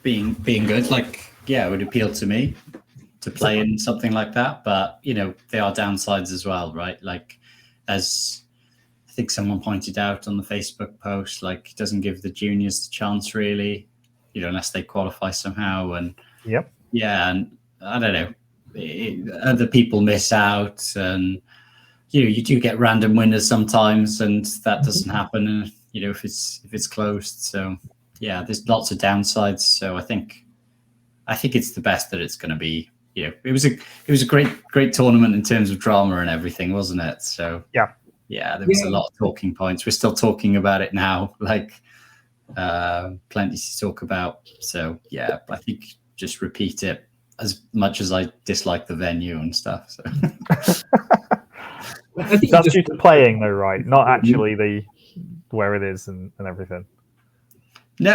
being good. Like, yeah, it would appeal to me to play in something like that. But there are downsides as well, right? Like, as I think someone pointed out on the Facebook post, like, it doesn't give the juniors the chance really, unless they qualify somehow. And and I don't know, other people miss out, and you do get random winners sometimes, and that doesn't happen. If it's closed. So yeah, there's lots of downsides. So I think it's the best that it's going to be. It was a great tournament in terms of drama and everything, wasn't it? So yeah, there was a lot of talking points. We're still talking about it now, like plenty to talk about. So yeah, I think just repeat it, as much as I dislike the venue and stuff. So I think that's due to playing though, right? Not actually where it is and everything. Is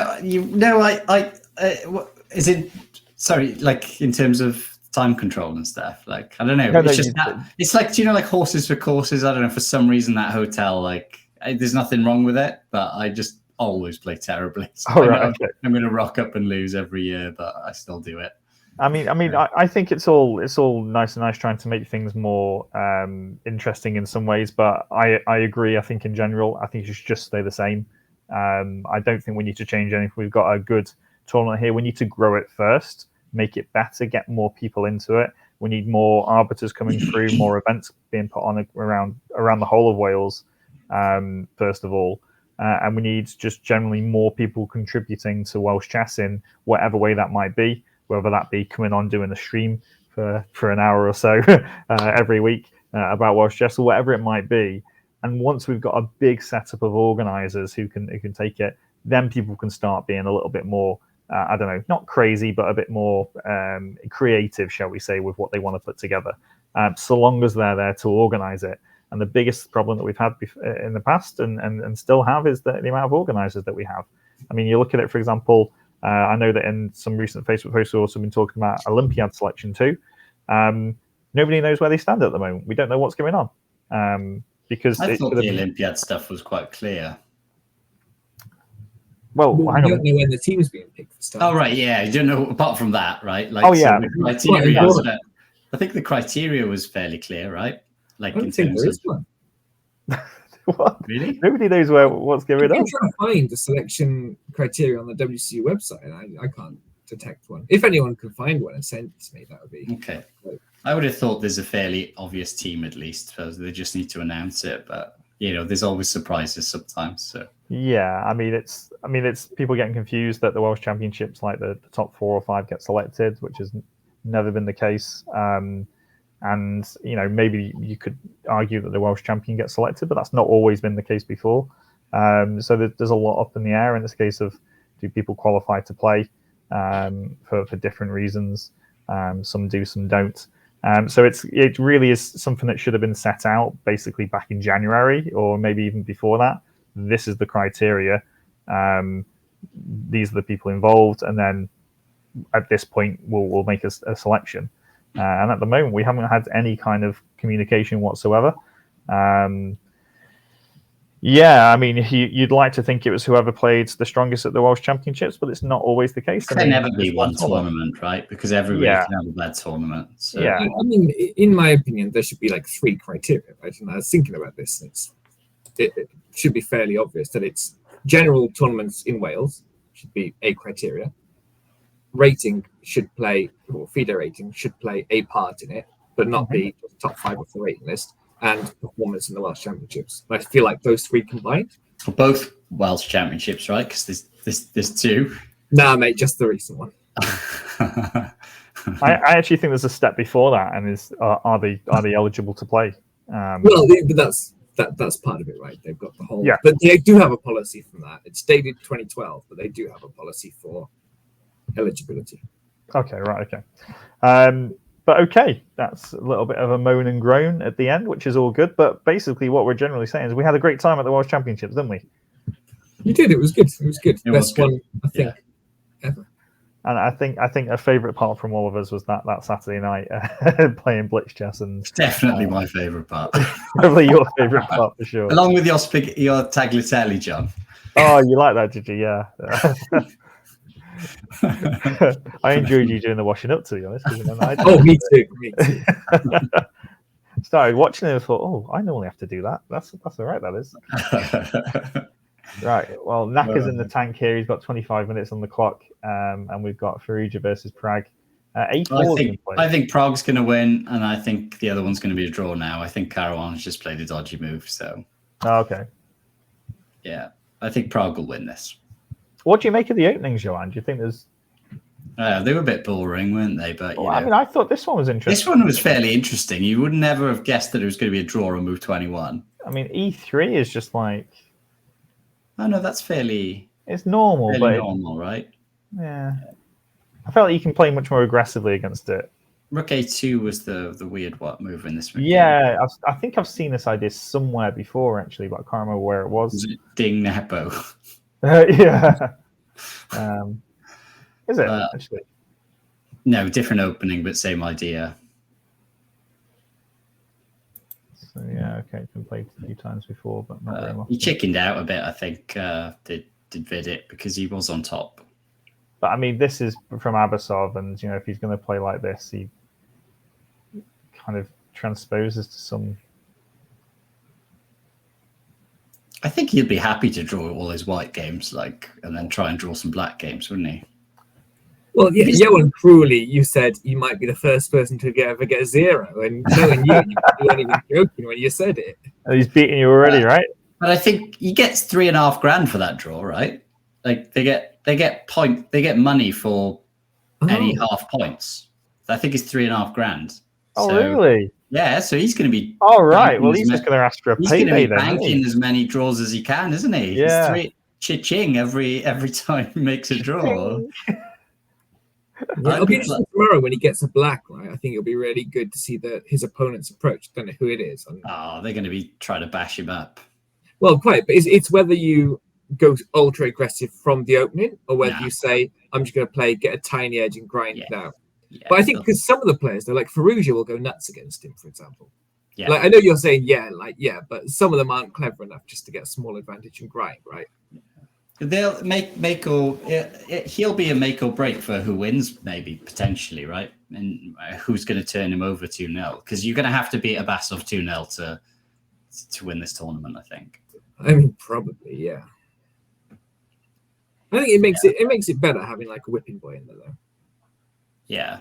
it? Sorry, like in terms of time control and stuff. Like, I don't know. It's just that. It's like, like horses for courses. I don't know. For some reason, that hotel, like, there's nothing wrong with it, but I just always play terribly. So I'm going to rock up and lose every year, but I still do it. I think it's all nice trying to make things more interesting in some ways, but I agree. I think in general, I think it should just stay the same. I don't think we need to change anything. We've got a good tournament here. We need to grow it first, make it better, get more people into it. We need more arbiters coming through, more events being put on around the whole of Wales, first of all. And we need just generally more people contributing to Welsh chess in whatever way that might be, whether that be coming on doing a stream for an hour or so every week about Welsh chess, or whatever it might be. And once we've got a big setup of organisers who can take it, then people can start being a little bit more, I don't know, not crazy, but a bit more creative, shall we say, with what they want to put together. So long as they're there to organise it. And the biggest problem that we've had in the past and still have is the amount of organisers that we have. I mean, you look at it, for example, I know that in some recent Facebook posts we've also been talking about Olympiad selection too. Nobody knows where they stand at the moment. We don't know what's going on. Because I thought the Olympiad stuff was quite clear. Well, hang on. You don't know when the team's being picked for start. Oh, right, yeah. You don't know, apart from that, right? Like, oh, yeah. So the criteria, I think the criteria was fairly clear, right? Like I don't in think terms there of is one. What? really? Nobody knows what's going I'm on. trying to find the selection criteria on the WCU website, and I can't detect one. If anyone could find one and send it to me, that would be Okay. great. I would have thought there's a fairly obvious team at least, so they just need to announce it. But there's always surprises sometimes. So Yeah, I mean it's people getting confused that the Welsh Championships, like the top 4 or 5 get selected, which has never been the case. And maybe you could argue that the Welsh champion gets selected, but that's not always been the case before. So there's a lot up in the air in this case of, do people qualify to play for different reasons? Some do, some don't. So it really is something that should have been set out basically back in January, or maybe even before that. This is the criteria. These are the people involved, and then at this point we'll make a selection. And at the moment, we haven't had any kind of communication whatsoever. Yeah, I mean, you'd like to think it was whoever played the strongest at the Welsh Championships, but it's not always the case. It can never be one tournament, right? Because everybody can have a bad tournament. So. Yeah. I mean, in my opinion, there should be like 3 criteria, right? And I was thinking about this. It should be fairly obvious that it's general tournaments in Wales should be a criteria. Rating should play, or FIDE rating should play a part in it, but not be top 5 of the rating list, and performance in the Welsh Championships. And I feel like those 3 combined. For both Welsh Championships, right? Because there's 2. Nah, mate, just the recent one. I actually think there's a step before that, and are they eligible to play? Well, but that's part of it, right? They've got the whole. Yeah. But they do have a policy from that. It's dated 2012, but they do have a policy for eligibility. Okay, right, okay. But okay, that's a little bit of a moan and groan at the end, which is all good. But basically, what we're generally saying is we had a great time at the Welsh Championships, didn't we? You did. It was good. It was good. Best good. one, I think, ever. And I think a favourite part from all of us was that Saturday night playing blitz chess, and Definitely my favourite part. probably your favourite part for sure. Along with your tagliatelle, John. Oh, you like that, did you? Yeah. I enjoyed you doing the washing up, to be honest. Me too. Me too. Started watching it and thought, oh, I normally have to do that. That's all right, that is. Right. Well, Naka's in the tank here. He's got 25 minutes on the clock, and we've got Faruja versus Prague. I think Prague's going to win, and I think the other one's going to be a draw now. I think Karawan's just played a dodgy move, so. Oh, okay. Yeah, I think Prague will win this. What do you make of the openings, Joanne? Do you think there's... They were a bit boring, weren't they? But I mean, I thought this one was interesting. This one was fairly interesting. You would never have guessed that it was going to be a draw on move 21. I mean, E3 is just like... Oh, no, that's fairly... It's normal, fairly normal, right? Yeah. I felt like you can play much more aggressively against it. Rook A2 was the weird move in this. Yeah, I think I've seen this idea somewhere before, actually, but I can't remember where it was. Was it Ding Nepo? Yeah. Is it, actually? No, different opening, but same idea. So, yeah, okay. It's been played a few times before, but not very much. He chickened out a bit, I think, did Vidit, because he was on top. But, I mean, this is from Abasov, and, if he's going to play like this, he kind of transposes to some... I think he'd be happy to draw all his white games, and then try and draw some black games, wouldn't he? Well, yeah, Johan cruelly, you said you might be the first person to ever get a 0, and knowing you weren't even joking when you said it. He's beating you already, right? But I think he gets $3,500 for that draw, right? Like they get money for any half points. I think it's $3,500. Oh, really? Yeah, so he's going to be. Oh, right. Well, he's just going to ask for a payday. He's going to be banking as many draws as he can, isn't he? Yeah. He's cha-ching every time he makes a draw. Yeah, it'll be interesting tomorrow when he gets a black, right? I think it'll be really good to see his opponent's approach. Don't know who it is. They're going to be trying to bash him up. Well, quite, but it's whether you go ultra aggressive from the opening or whether you say, I'm just going to get a tiny edge and grind it out. Yeah, but I think because some of the players, though, like Faruja will go nuts against him, for example. Yeah. Like I know you're saying, but some of them aren't clever enough just to get a small advantage and grind, right? They'll make or he'll be a make or break for who wins, maybe potentially, right? And who's going to turn him over 2-0? Because you're going to have to beat Abbasov 2-0 to win this tournament, I think. I mean, probably, yeah. I think it makes it better having like a whipping boy in there, though. Yeah.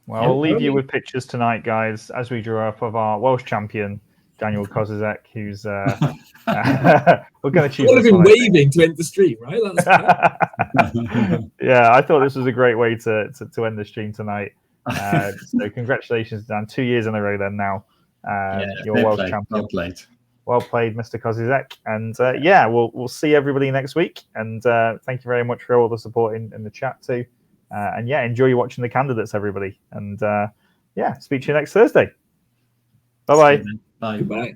Well, we'll leave you with pictures tonight, guys, as we draw up of our Welsh champion, Daniel Kozizek, who's we're going to choose. I would have been waving to end the stream, right? Yeah, I thought this was a great way to end the stream tonight. So congratulations, Dan. 2 years in a row then now. You're Welsh champion. Well played, Mr. Kozizek. And we'll see everybody next week. And thank you very much for all the support in the chat too. And enjoy watching the candidates, everybody. And speak to you next Thursday. Bye-bye. Bye. Goodbye.